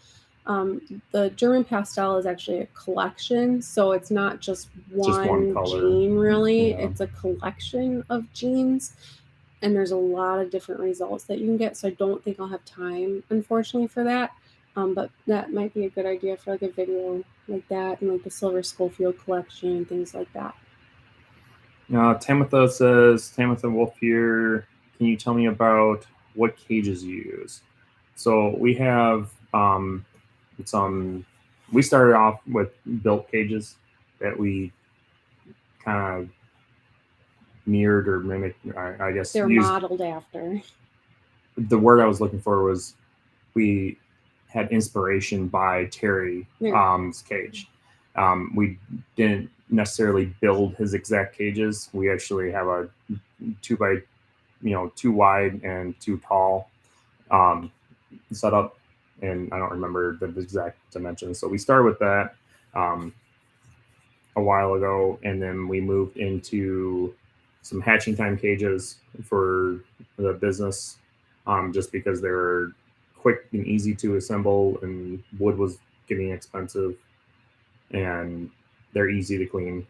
The German pastel is actually a collection, so it's not just one gene, really. Yeah. It's a collection of genes, and there's a lot of different results that you can get, so I don't think I'll have time, unfortunately, for that. But that might be a good idea for like a video like that, and like the Silver Schofield collection and things like that. Tamitha says, Tamitha Wolf here, can you tell me about what cages you use? So we have we started off with built cages that we kind of mirrored or mimicked, I guess. They're modeled after. The word I was looking for was we had inspiration by Terry's cage. We didn't necessarily build his exact cages. We actually have a 2 wide and 2 tall setup. And I don't remember the exact dimensions. So we started with that a while ago, and then we moved into some hatching time cages for the business, just because they were quick and easy to assemble, and wood was getting expensive, and they're easy to clean.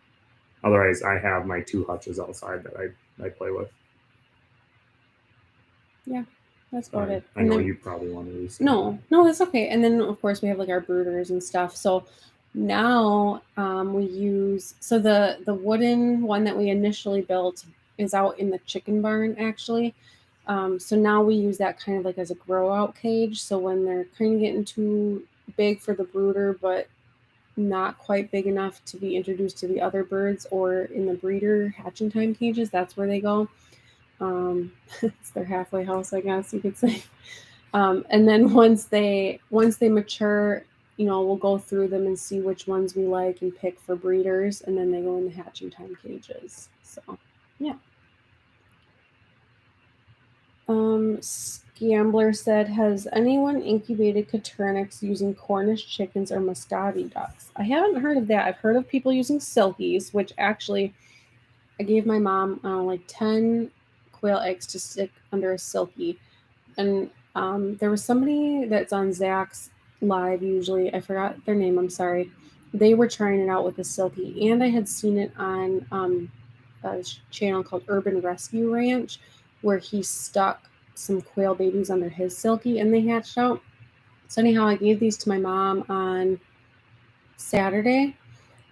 Otherwise, I have my 2 hutches outside that I play with. Yeah. That's about it. I know you probably want to use. No, that's okay. And then of course we have like our brooders and stuff. So now we use the wooden one that we initially built is out in the chicken barn actually. So now we use that kind of like as a grow out cage. So when they're kind of getting too big for the brooder, but not quite big enough to be introduced to the other birds or in the breeder hatching time cages, that's where they go. It's their halfway house, I guess you could say. And then once they mature, we'll go through them and see which ones we like and pick for breeders, and then they go in the hatching time cages. So, yeah. Gambler said, has anyone incubated Coturnix using Cornish chickens or Muscovy ducks? I haven't heard of that. I've heard of people using silkies, which actually I gave my mom like 10 quail eggs to stick under a silkie. And there was somebody that's on Zach's live usually. I forgot their name. I'm sorry. They were trying it out with a silkie, and I had seen it on a channel called Urban Rescue Ranch, where he stuck some quail babies under his silkie and they hatched out. So anyhow, I gave these to my mom on Saturday,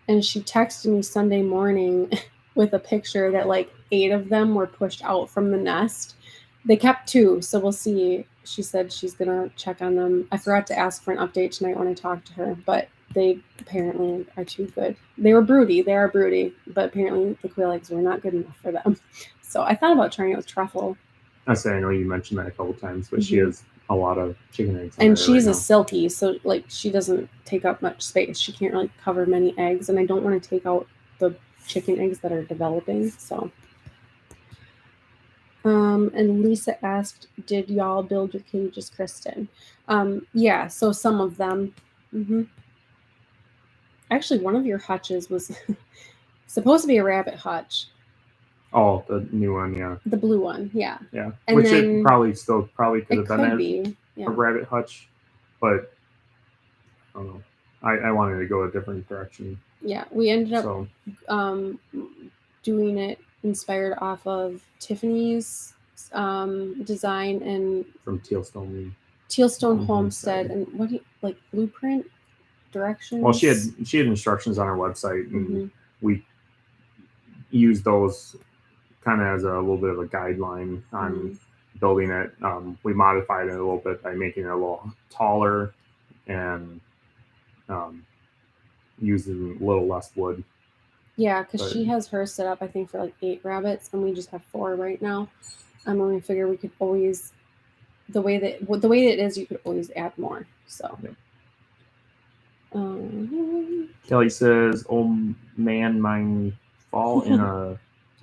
and she texted me Sunday morning with a picture that like 8 of them were pushed out from the nest. They kept 2, so we'll see. She said she's gonna check on them. I forgot to ask for an update tonight when I talked to her, but they apparently are too good. They were broody. They are broody, but apparently the quail eggs were not good enough for them. So I thought about trying it with truffle. I know you mentioned that a couple times, but she has a lot of chicken eggs. And she's a silkie, so like she doesn't take up much space. She can't really cover many eggs, and I don't want to take out the chicken eggs that are developing. So, and Lisa asked, "Did y'all build your cages, Kristen?" Yeah. So some of them. Actually, one of your hutches was supposed to be a rabbit hutch. Oh, the new one, yeah. The blue one, yeah. Yeah, and which then, it probably could have been a rabbit hutch, but I don't know. I wanted to go a different direction. Yeah, we ended up doing it inspired off of Tiffany's design and from Tealstone Homestead. And what do you like, blueprint directions? Well, she had instructions on her website, and we used those kind of as a little bit of a guideline on building it. We modified it a little bit by making it a little taller and using a little less wood. Yeah, because she has her set up, I think, for like 8 rabbits, and we just have 4 right now. And we figure we could always, the way that it is, you could always add more. So. Yeah. Kelly says, "Oh man, mine fall in a."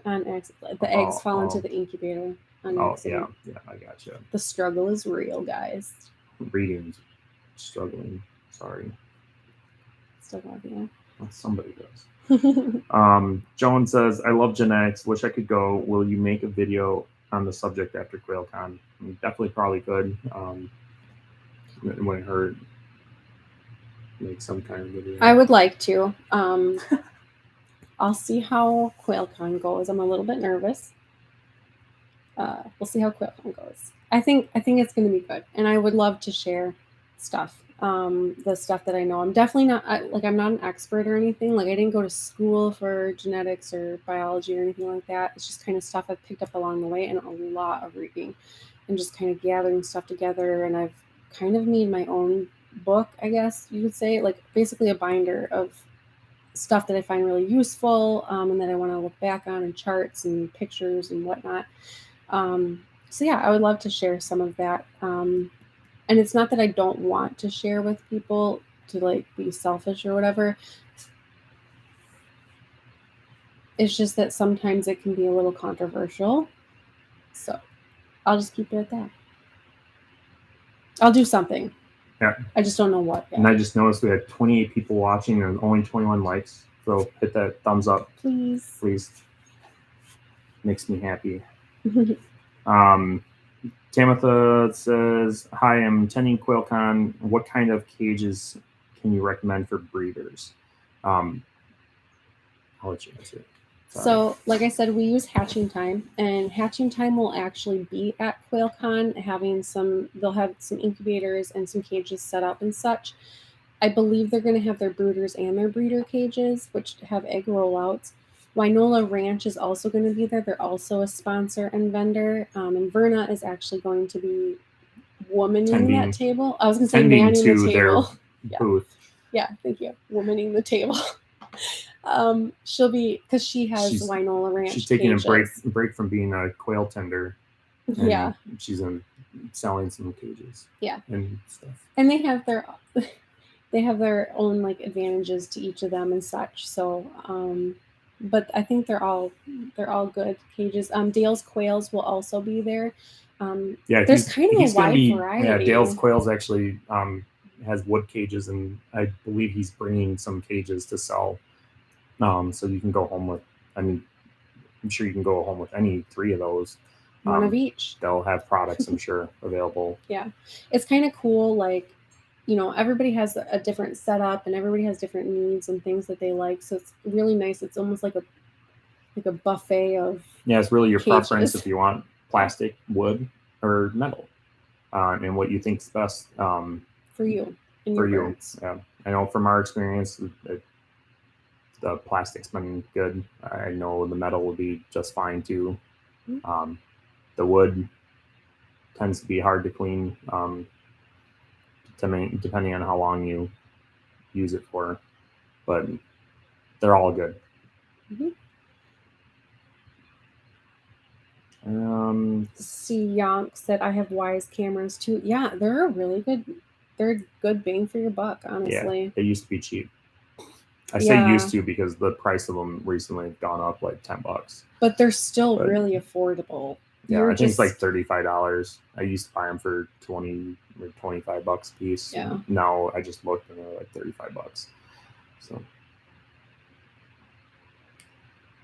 On accident. The eggs fall into the incubator on accident. Yeah, I gotcha. The struggle is real, guys. Reading's struggling. Sorry. Still love you. Well, somebody does. Joan says, "I love genetics. Wish I could go. Will you make a video on the subject after QuailCon?" Definitely, probably could. When her make some kind of video. I would like to. I'll see how QuailCon goes. I'm a little bit nervous. We'll see how QuailCon goes. I think it's going to be good, and I would love to share stuff. The stuff that I know. I'm definitely not I'm not an expert or anything. Like I didn't go to school for genetics or biology or anything like that. It's just kind of stuff I've picked up along the way and a lot of reading and just kind of gathering stuff together. And I've kind of made my own book, I guess you could say, like basically a binder of stuff that I find really useful and that I want to look back on, and charts and pictures and whatnot. So yeah, I would love to share some of that. And it's not that I don't want to share with people to like be selfish or whatever. It's just that sometimes it can be a little controversial. So I'll just keep it at that. I'll do something. Yeah. I just don't know what yet. And I just noticed we had 28 people watching and only 21 likes. So hit that thumbs up. Please. Makes me happy. Tamitha says, "Hi, I'm attending QuailCon. What kind of cages can you recommend for breeders?" I'll let you answer it. So, like I said, we use Hatching Time, and Hatching Time will actually be at QuailCon, they'll have some incubators and some cages set up and such. I believe they're going to have their brooders and their breeder cages, which have egg rollouts. Wynola Ranch is also going to be there. They're also a sponsor and vendor. And Verna is actually going to be womaning that table. I was going to say manning the table. Booth. Yeah, thank you. Womaning the table. She'll be, because she has Winola Ranch. She's taking cages. a break from being a quail tender. Yeah. She's selling some cages. Yeah. And stuff. And they have their own like advantages to each of them and such. So, but I think they're all good cages. Dale's Quails will also be there. Yeah, there's kind of a wide variety. Yeah, Dale's Quails actually has wood cages, and I believe he's bringing some cages to sell. So you can go home with. I mean, I'm sure you can go home with any 3 of those. One of each. They'll have products, I'm sure, available. Yeah, it's kind of cool. Like, everybody has a different setup, and everybody has different needs and things that they like. So it's really nice. It's almost like a buffet of. Yeah, it's really your cages. preference if you want plastic, wood, or metal, and what you think's best for you. For you, yeah. I know from our experience, the plastic's been good. I know the metal will be just fine too. Mm-hmm. The wood tends to be hard to clean, depending on how long you use it for, but they're all good. Mm-hmm. Yonk said, I have Wise cameras too. Yeah, they're really good. They're good bang for your buck, honestly. Yeah, they used to be cheap. I say used to because the price of them recently have gone up like $10. But they're still really affordable. Yeah, I think it's like $35. I used to buy them for $20 or $25 a piece. Yeah. Now I just looked and they're like $35. So.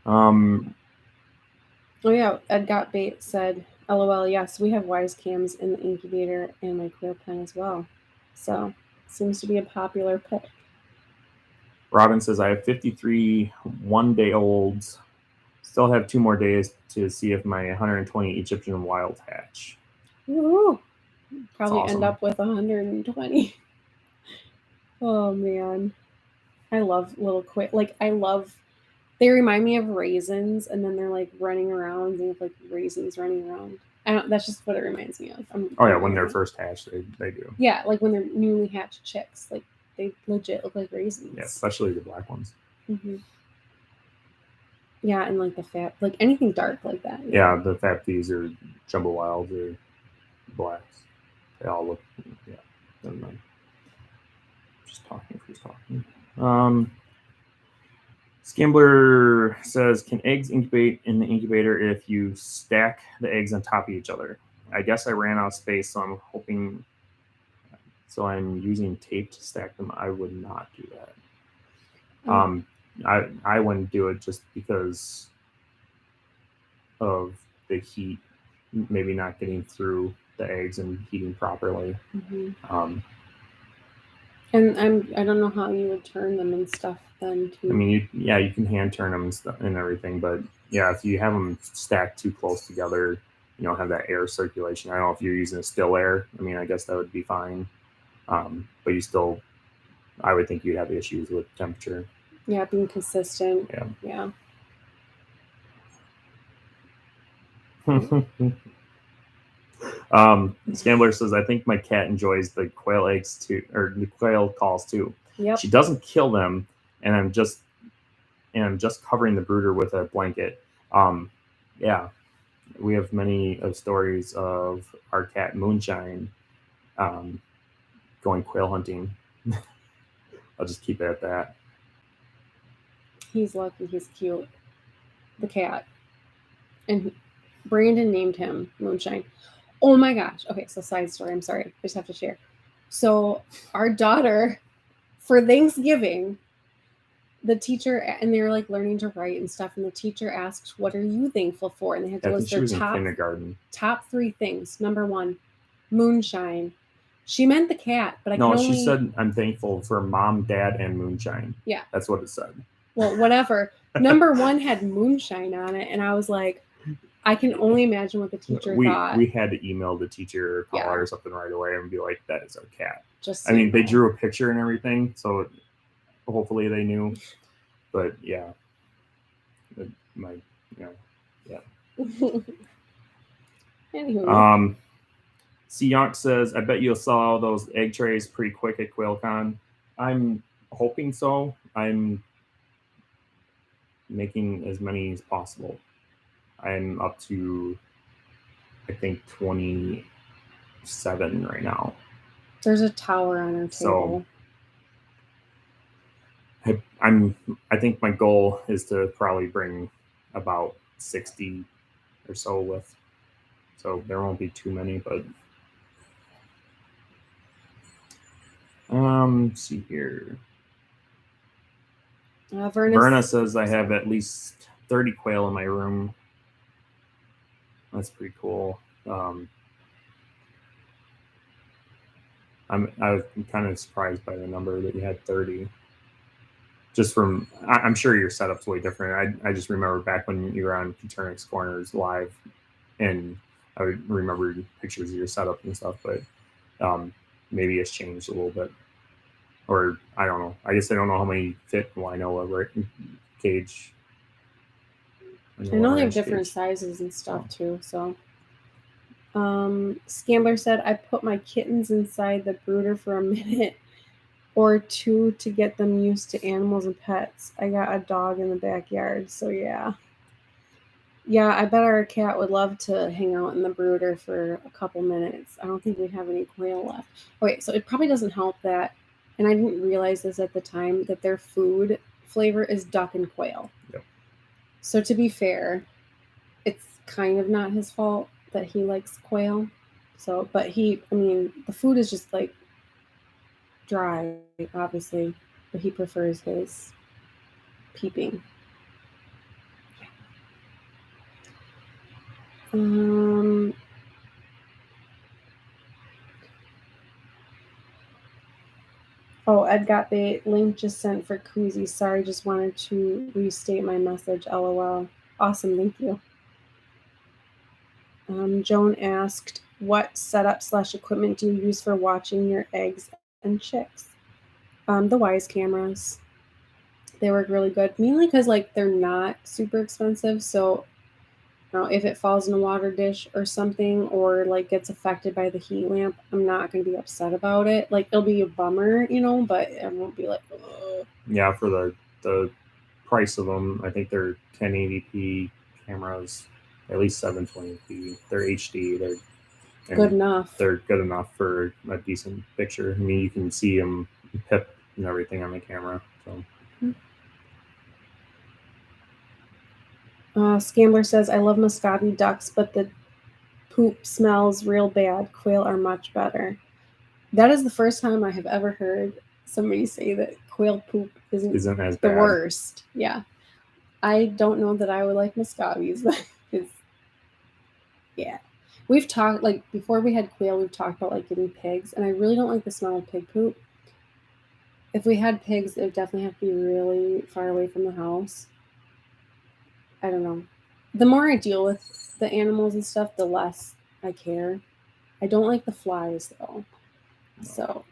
Oh yeah, Ed Got Bait said, "LOL, yes, we have Wise cams in the incubator and my quail pen as well. So seems to be a popular pick." Robin says, I have 53 one-day-olds. Still have 2 more days to see if my 120 Egyptian wild hatch. Woo! Probably awesome. End up with 120. Oh man, I love little quail. Like they remind me of raisins, and then they're like running around. They have like raisins running around. That's just what it reminds me of. When they're first hatched, they do. Yeah, like when they're newly hatched chicks, like they legit look like raisins. Yeah, especially the black ones. Mm-hmm. Yeah, and like the fat, like anything dark like that. Yeah, the fat peas or jumbo wilds or blacks. They all look. Yeah, never mind. Just talking. Skambler says, can eggs incubate in the incubator if you stack the eggs on top of each other? I guess I ran out of space, so I'm hoping. So I'm using tape to stack them. I would not do that. I wouldn't do it just because of the heat, maybe not getting through the eggs and heating properly. Mm-hmm. And I don't know how you would turn them and stuff then too. I mean, you can hand turn them and stuff and everything, but yeah, if you have them stacked too close together, have that air circulation. I don't know if you're using a still air. I mean, I guess that would be fine, but I would think you'd have issues with temperature. Yeah, being consistent. Yeah. Scambler says, I think my cat enjoys the quail eggs too, or the quail calls too. Yep. She doesn't kill them, and I'm just covering the brooder with a blanket. Yeah, we have many stories of our cat Moonshine going quail hunting. I'll just keep it at that. He's lucky. He's cute. The cat. And Brandon named him Moonshine. Oh my gosh. Okay, so side story. I'm sorry. I just have to share. So our daughter, for Thanksgiving, the teacher, and they were like learning to write and stuff, and the teacher asked, what are you thankful for? And they had to list their top 3 things. Number 1, Moonshine. She meant the cat, but she said, I'm thankful for Mom, Dad, and Moonshine. Yeah. That's what it said. Well, whatever. Number 1 had Moonshine on it, and I was like, I can only imagine what the teacher thought. We had to email the teacher or call her or something right away and be like, that is our cat. They drew a picture and everything, so hopefully they knew. But yeah. Anywho. Yonk says, I bet you'll sell all those egg trays pretty quick at QuailCon. I'm hoping so. I'm making as many as possible. I'm up to, I think, 27 right now. There's a tower on our table. So I think my goal is to probably bring about 60 or so with. So there won't be too many, but let's see here. Verna says I have at least 30 quail in my room. That's pretty cool. I'm kind of surprised by the number that you had 30. Just from, I'm sure your setup's way different. I just remember back when you were on Coturnix Corners live, and I would remember pictures of your setup and stuff, but maybe it's changed a little bit. Or I don't know. I guess I don't know how many fit in Winoa cage. I know they have different sizes and stuff too. So, Scambler said, I put my kittens inside the brooder for a minute or two to get them used to animals and pets. I got a dog in the backyard, so yeah. Yeah, I bet our cat would love to hang out in the brooder for a couple minutes. I don't think we have any quail left. Okay, so it probably doesn't help that, and I didn't realize this at the time, that their food flavor is duck and quail. Yep. So to be fair, it's kind of not his fault that he likes quail. So, but the food is just like dry, obviously, but he prefers his peeping. Oh, Ed got the link just sent for Koozie. Sorry, just wanted to restate my message. LOL. Awesome, thank you. Joan asked, what setup/equipment do you use for watching your eggs and chicks? The Wise cameras. They work really good, mainly because they're not super expensive. So if it falls in a water dish or something, or gets affected by the heat lamp, I'm not going to be upset about it. It'll be a bummer, but I won't be like, ugh. Yeah, for the price of them, I think they're 1080p cameras, at least 720p. They're HD. They're good enough. They're good enough for a decent picture. I mean, you can see them pip and everything on the camera. So. Scambler says, I love Muscovy ducks, but the poop smells real bad. Quail are much better. That is the first time I have ever heard somebody say that quail poop isn't as the bad. Worst. Yeah. I don't know that I would like Muscovies. Yeah. We've talked, before we had quail, we've talked about getting pigs, and I really don't like the smell of pig poop. If we had pigs, it would definitely have to be really far away from the house. I don't know. The more I deal with the animals and stuff, the less I care. I don't like the flies, though. No. So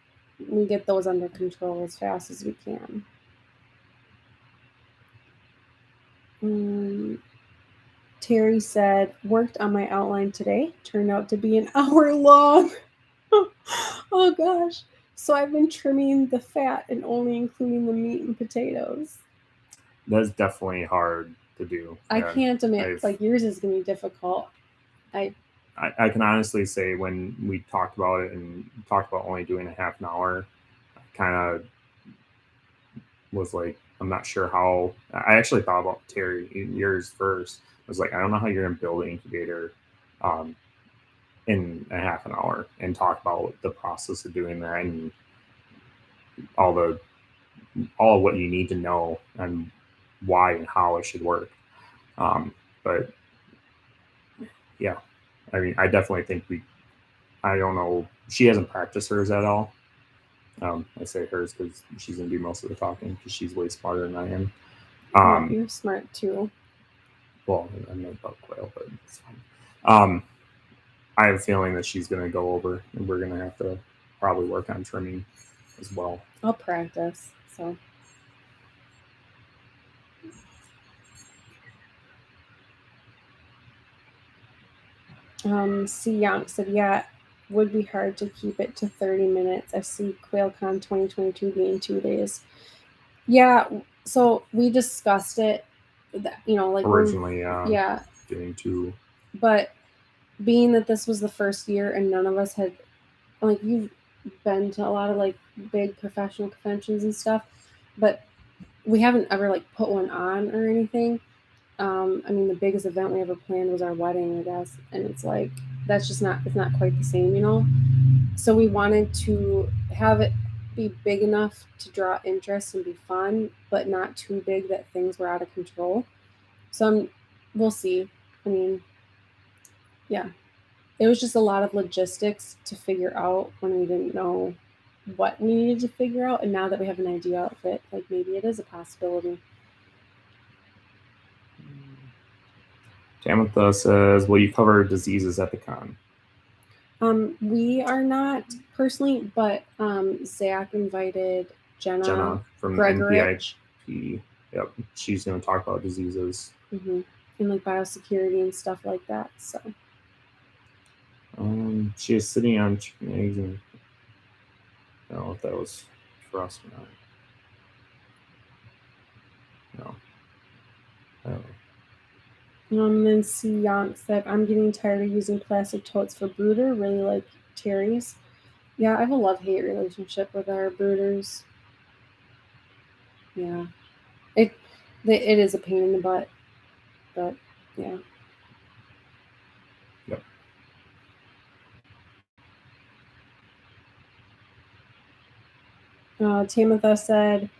we get those under control as fast as we can. Terry said, worked on my outline today. Turned out to be an hour long. Oh, gosh. So I've been trimming the fat and only including the meat and potatoes. That's definitely hard to do. I can't admit, yours is going to be difficult. I can honestly say when we talked about it and talked about only doing a half an hour, I kind of was like, I'm not sure how. I actually thought about Terry, yours first. I was like, I don't know how you're going to build an incubator in a half an hour and talk about the process of doing that and all of what you need to know and why and how it should work. But yeah, I mean, I definitely think I don't know. She hasn't practiced hers at all. I say hers because she's going to do most of the talking because she's way smarter than I am. You're smart too. Well, I know about quail, but it's fine. I have a feeling that she's going to go over and we're going to have to probably work on trimming as well. I'll practice. So. C. Young said, yeah, would be hard to keep it to 30 minutes. I see QuailCon 2022 being 2 days. Yeah, so we discussed it that, you know, like originally, yeah, getting to. But being that this was the first year and none of us had, like, you've been to a lot of like big professional conventions and stuff, but we haven't ever like put one on or anything. I mean, the biggest event we ever planned was our wedding, I guess, and it's like that's just not, it's not quite the same, you know. So we wanted to have it be big enough to draw interest and be fun, but not too big that things were out of control. So we'll see. I mean, yeah, it was just a lot of logistics to figure out when we didn't know what we needed to figure out, and now that we have an idea of it, like maybe it is a possibility. Tamitha says, will you cover diseases at the con? We are not personally, but Zach invited Jenna from Gregorich. NPIP. Yep, she's going to talk about diseases. And like biosecurity and stuff like that. So she is sitting on chicken eggs, and I don't know if that was for us or not. No. I don't know. And then C. Yonk said, I'm getting tired of using plastic totes for brooder, really like Terry's. Yeah, I have a love-hate relationship with our brooders. Yeah. It is a pain in the butt, but yeah. Yep. Tamitha said,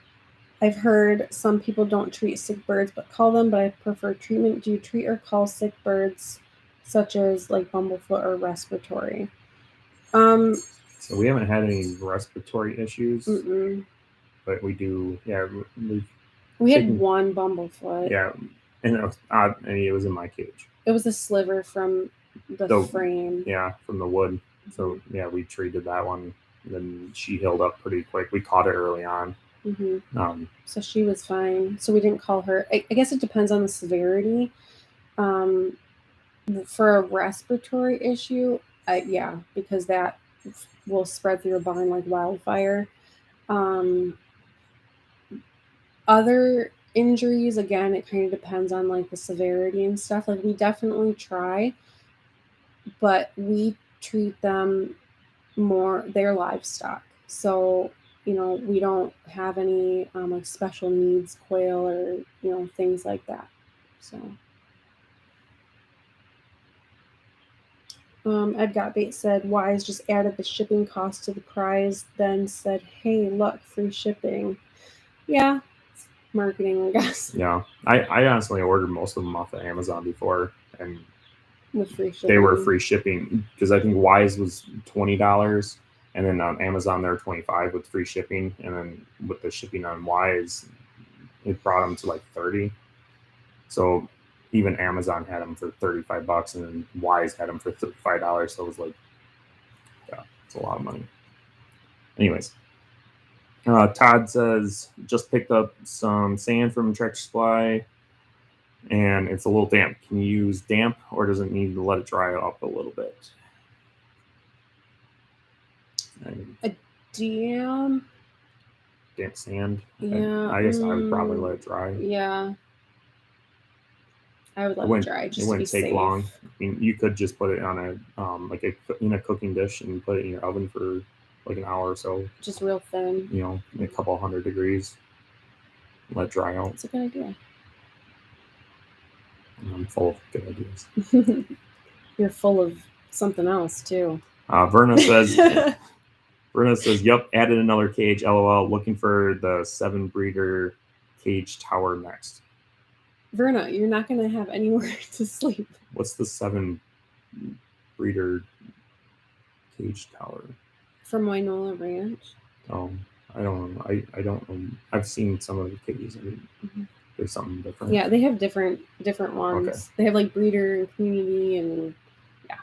I've heard some people don't treat sick birds but call them, but I prefer treatment. Do you treat or call sick birds such as like bumblefoot or respiratory? So we haven't had any respiratory issues, but we do. Yeah, we had one bumblefoot. Yeah, and it was odd. I mean, it was in my cage. It was a sliver from the frame. Yeah, from the wood. So yeah, we treated that one. Then she healed up pretty quick. We caught it early on. So she was fine. So we didn't call her. I guess it depends on the severity. For a respiratory issue, yeah, because that will spread through your body like wildfire. Other injuries, again, it kind of depends on like the severity and stuff. Like we definitely try, but we treat them more, they're livestock. So, you know, we don't have any like special needs quail or, you know, things like that. So Ed Got Bait said, Wise just added the shipping cost to the prize, then said, hey, look, free shipping. Yeah, it's marketing, I guess. Yeah, I honestly ordered most of them off of Amazon before, and with free shipping. They were free shipping because I think Wise was $20, and then on Amazon they're $25 with free shipping, and then with the shipping on Wise, it brought them to like $30. So even Amazon had them for $35, and then Wise had them for $35. So it was like, yeah, it's a lot of money. Anyways, Todd says, just picked up some sand from Tractor Supply, and it's a little damp. Can you use damp, or does it need to let it dry up a little bit? A damp sand? Yeah. I guess I would probably let it dry. Yeah. I would let it dry. Just it wouldn't take long. I mean, you could just put it on a cooking dish and put it in your oven for like an hour or so. Just real thin. You know, a couple 100 degrees. Let it dry out. That's a good idea. I'm full of good ideas. You're full of something else too. Verna says, yep, added another cage, LOL, looking for the 7 breeder cage tower next. Verna, you're not going to have anywhere to sleep. What's the 7 breeder cage tower? From Wynola Ranch. Oh, I don't know. I don't know. I've seen some of the cages. I mean, there's something different. Yeah, they have different ones. Okay. They have like breeder and community and yeah.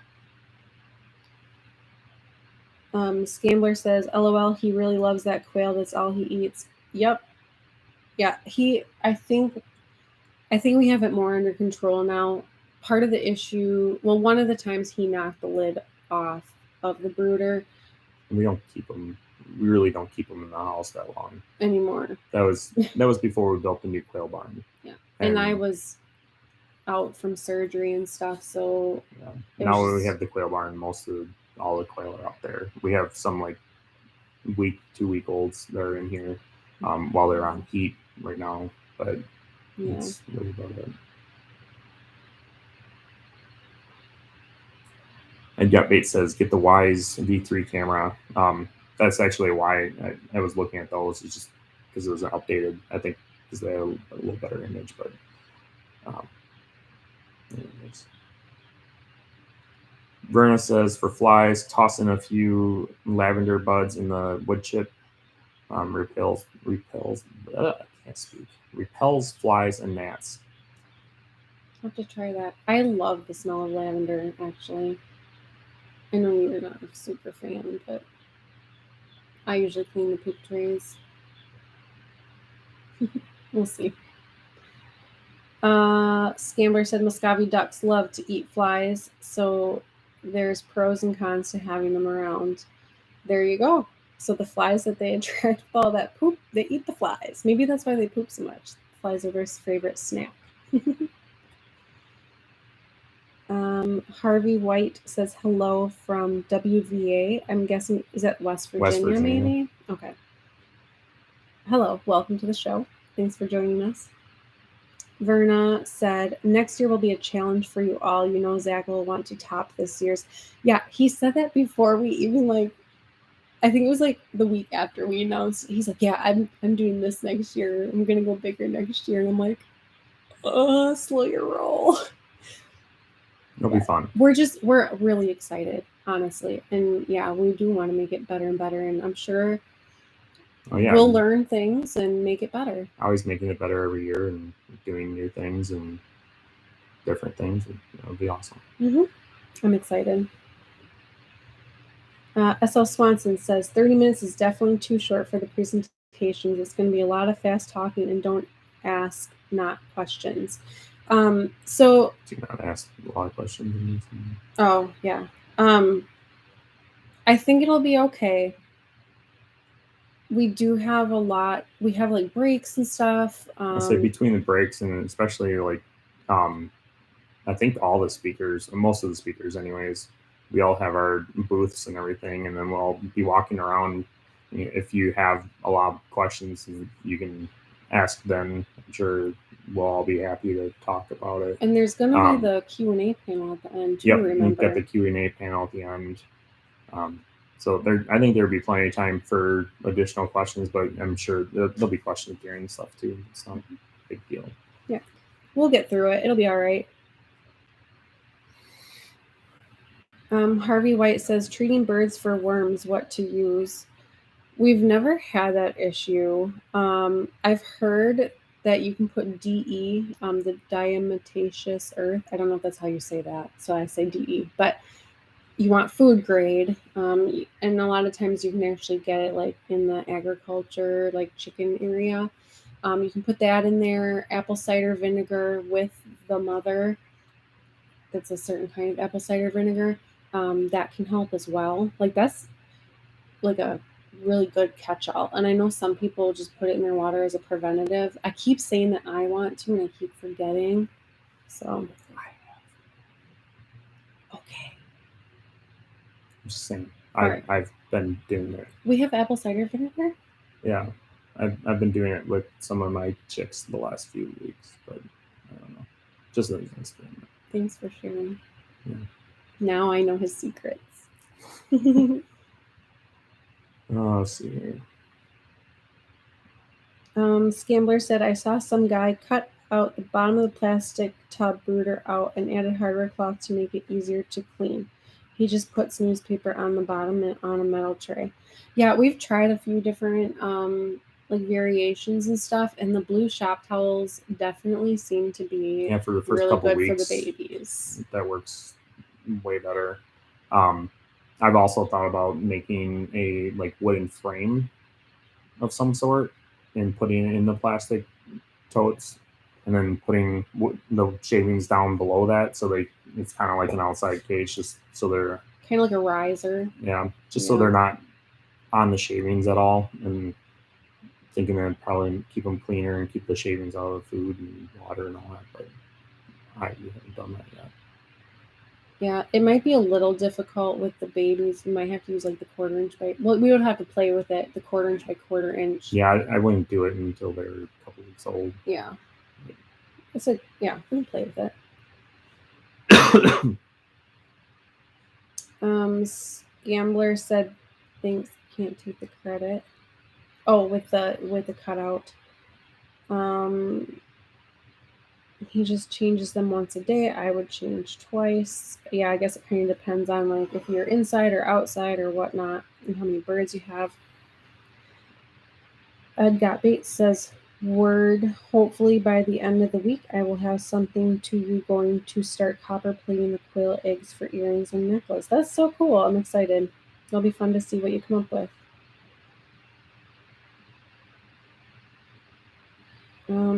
Scambler says, LOL, he really loves that quail. That's all he eats. Yep. Yeah, I think we have it more under control now. Part of the issue, well, one of the times he knocked the lid off of the brooder. We don't keep them. We really don't keep them in the house that long anymore. That was before we built the new quail barn. Yeah. And I was out from surgery and stuff, so yeah. Now we have the quail barn. All the quail are out there. We have some like 2-week olds that are in here while they're on heat right now, but that's really about it. And Gutbait says, get the Wise V3 camera. That's actually why I was looking at those. It's just because it was updated, I think, because they have a little better image. But anyways. Verna says, for flies, toss in a few lavender buds in the wood chip. Repels flies and gnats. I'll have to try that. I love the smell of lavender, actually. I know you're not a super fan, but I usually clean the poop trays. We'll see. Scambler said Muscovy ducks love to eat flies, so there's pros and cons to having them around. There you go. So the flies that they attract with all that poop, they eat the flies. Maybe that's why they poop so much. Flies are their favorite snack. Harvey White says hello from WVA. I'm guessing, is that West Virginia, maybe? Okay. Hello, welcome to the show. Thanks for joining us. Verna said, next year will be a challenge for you all. You know Zach will want to top this year's. Yeah, he said that before we even I think it was the week after we announced. He's like, yeah, I'm doing this next year. I'm gonna go bigger next year. And I'm like, slow your roll. It'll be fun. We're really excited, honestly. And yeah, we do want to make it better and better. And I'm sure we'll learn things and make it better. Always making it better every year and doing new things and different things. It'll be awesome. I'm excited. SL Swanson says 30 minutes is definitely too short for the presentations. It's going to be a lot of fast talking and don't ask not questions. So do not ask a lot of questions. Oh yeah. I think it'll be okay. We do have a lot. We have breaks and stuff. I say between the breaks and especially I think all the speakers, most of the speakers anyways, we all have our booths and everything, and then we'll be walking around. If you have a lot of questions, you can ask them. I'm sure we'll all be happy to talk about it. And there's going to be the Q&A panel at the end too. Yep, we've got the Q&A panel at the end. So I think there'll be plenty of time for additional questions, but I'm sure there'll be questions during stuff too. It's not a big deal. Yeah, we'll get through it. It'll be all right. Harvey White says, treating birds for worms, what to use. We've never had that issue. I've heard that you can put DE, the diatomaceous earth. I don't know if that's how you say that, so I say DE. But you want food grade, and a lot of times you can actually get it in the agriculture, chicken area. You can put that in there, apple cider vinegar with the mother. That's a certain kind of apple cider vinegar. That can help as well. That's a really good catch-all. And I know some people just put it in their water as a preventative. I keep saying that I want to, and I keep forgetting. So, okay. I'm just saying, I've been doing it. We have apple cider vinegar? Yeah. I've been doing it with some of my chicks the last few weeks, but I don't know. Just an experiment. Thanks for sharing. Yeah. Now I know his secrets. Let's see here. Scambler said, I saw some guy cut out the bottom of the plastic tub brooder out and added hardware cloth to make it easier to clean. He just puts newspaper on the bottom and on a metal tray. Yeah, we've tried a few different variations and stuff, and the blue shop towels definitely seem to be for the first really couple good weeks for the babies. That works way better. I've also thought about making a wooden frame of some sort and putting it in the plastic totes, and then putting the shavings down below that, so it's kind of like an outside cage, just so they're kind of like a riser. Yeah, so they're not on the shavings at all, and thinking I'd probably keep them cleaner and keep the shavings out of the food and water and all that, but I haven't done that yet. Yeah, it might be a little difficult with the babies. You might have to use like the 1/4 inch by, well, we would have to play with it, the 1/4 inch by 1/4 inch. Yeah, I wouldn't do it until they're a couple weeks old. Yeah. It's like, yeah, we can play with it. Gambler said things can't take the credit. Oh, with the cutout. He just changes them once a day. I would change twice. Yeah, I guess it kind of depends on like if you're inside or outside or whatnot and how many birds you have. Ed Got Bates says, word, hopefully by the end of the week I will have something to you going to start copper plating the quail eggs for earrings and necklace. That's so cool. I'm excited. It'll be fun to see what you come up with.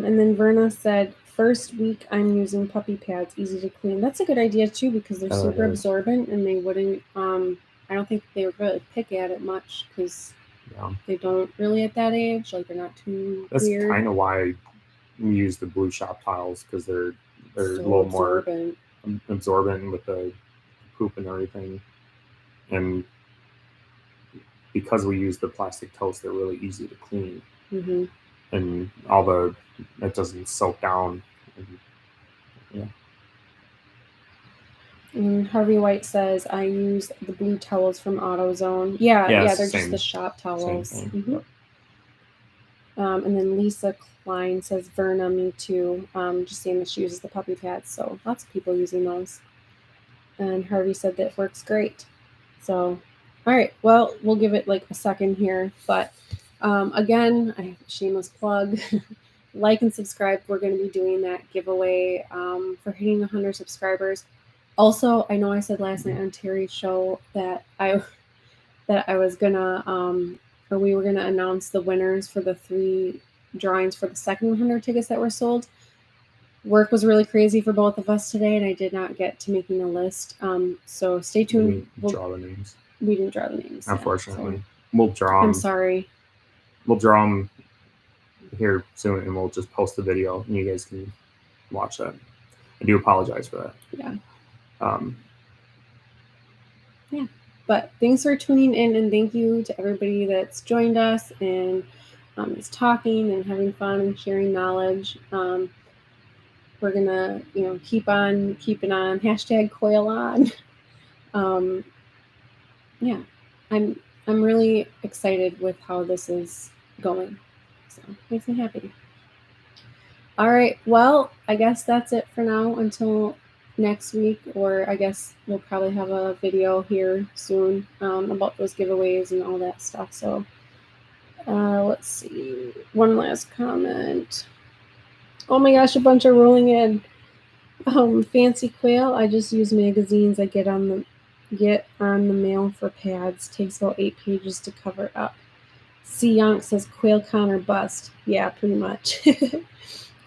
And then Verna said, first week I'm using puppy pads, easy to clean. That's a good idea too because they're super absorbent and they wouldn't, I don't think they would really pick at it much because they don't really at that age. Like they're not too That's weird. kind of why we use the blue shop tiles because they're so a little absorbent. More absorbent with the poop and everything. And because we use the plastic toast, they're really easy to clean. Mm-hmm. And it doesn't soak down. Yeah. And Harvey White says, I use the blue towels from AutoZone. Yeah, they're just the shop towels. Mm-hmm. Yep. And then Lisa Klein says, Verna, me too. Just saying that she uses the puppy pads. So lots of people using those. And Harvey said that it works great. So, all right. Well, we'll give it like a second here. But again, I have a shameless plug. Like and subscribe. We're going to be doing that giveaway for hitting 100 subscribers. Also, I know I said last night on Terry's show that I was gonna or we were gonna announce the winners for the 3 drawings for the second 100 tickets that were sold. Work was really crazy for both of us today, and I did not get to making a list. So stay tuned. We didn't draw the names. We didn't draw the names. Unfortunately, so we'll draw them. I'm sorry. We'll draw them here soon, and we'll just post the video, and you guys can watch that. I do apologize for that. Yeah. Yeah. But thanks for tuning in, and thank you to everybody that's joined us and is talking and having fun and sharing knowledge. We're gonna, keep on keeping on. #Quail on. Yeah, I'm really excited with how this is going. So makes me happy. All right. Well, I guess that's it for now until next week, or I guess we'll probably have a video here soon about those giveaways and all that stuff. So let's see. One last comment. Oh my gosh, a bunch are rolling in. Fancy Quail. I just use magazines I get on the mail for pads. Takes about 8 pages to cover up. C. Yonk says Quail con or bust. Yeah, pretty much.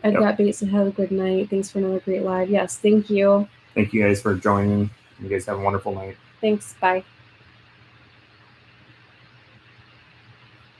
I've got Bates and have a good night. Thanks for another great live. Yes, thank you. Thank you guys for joining. You guys have a wonderful night. Thanks. Bye.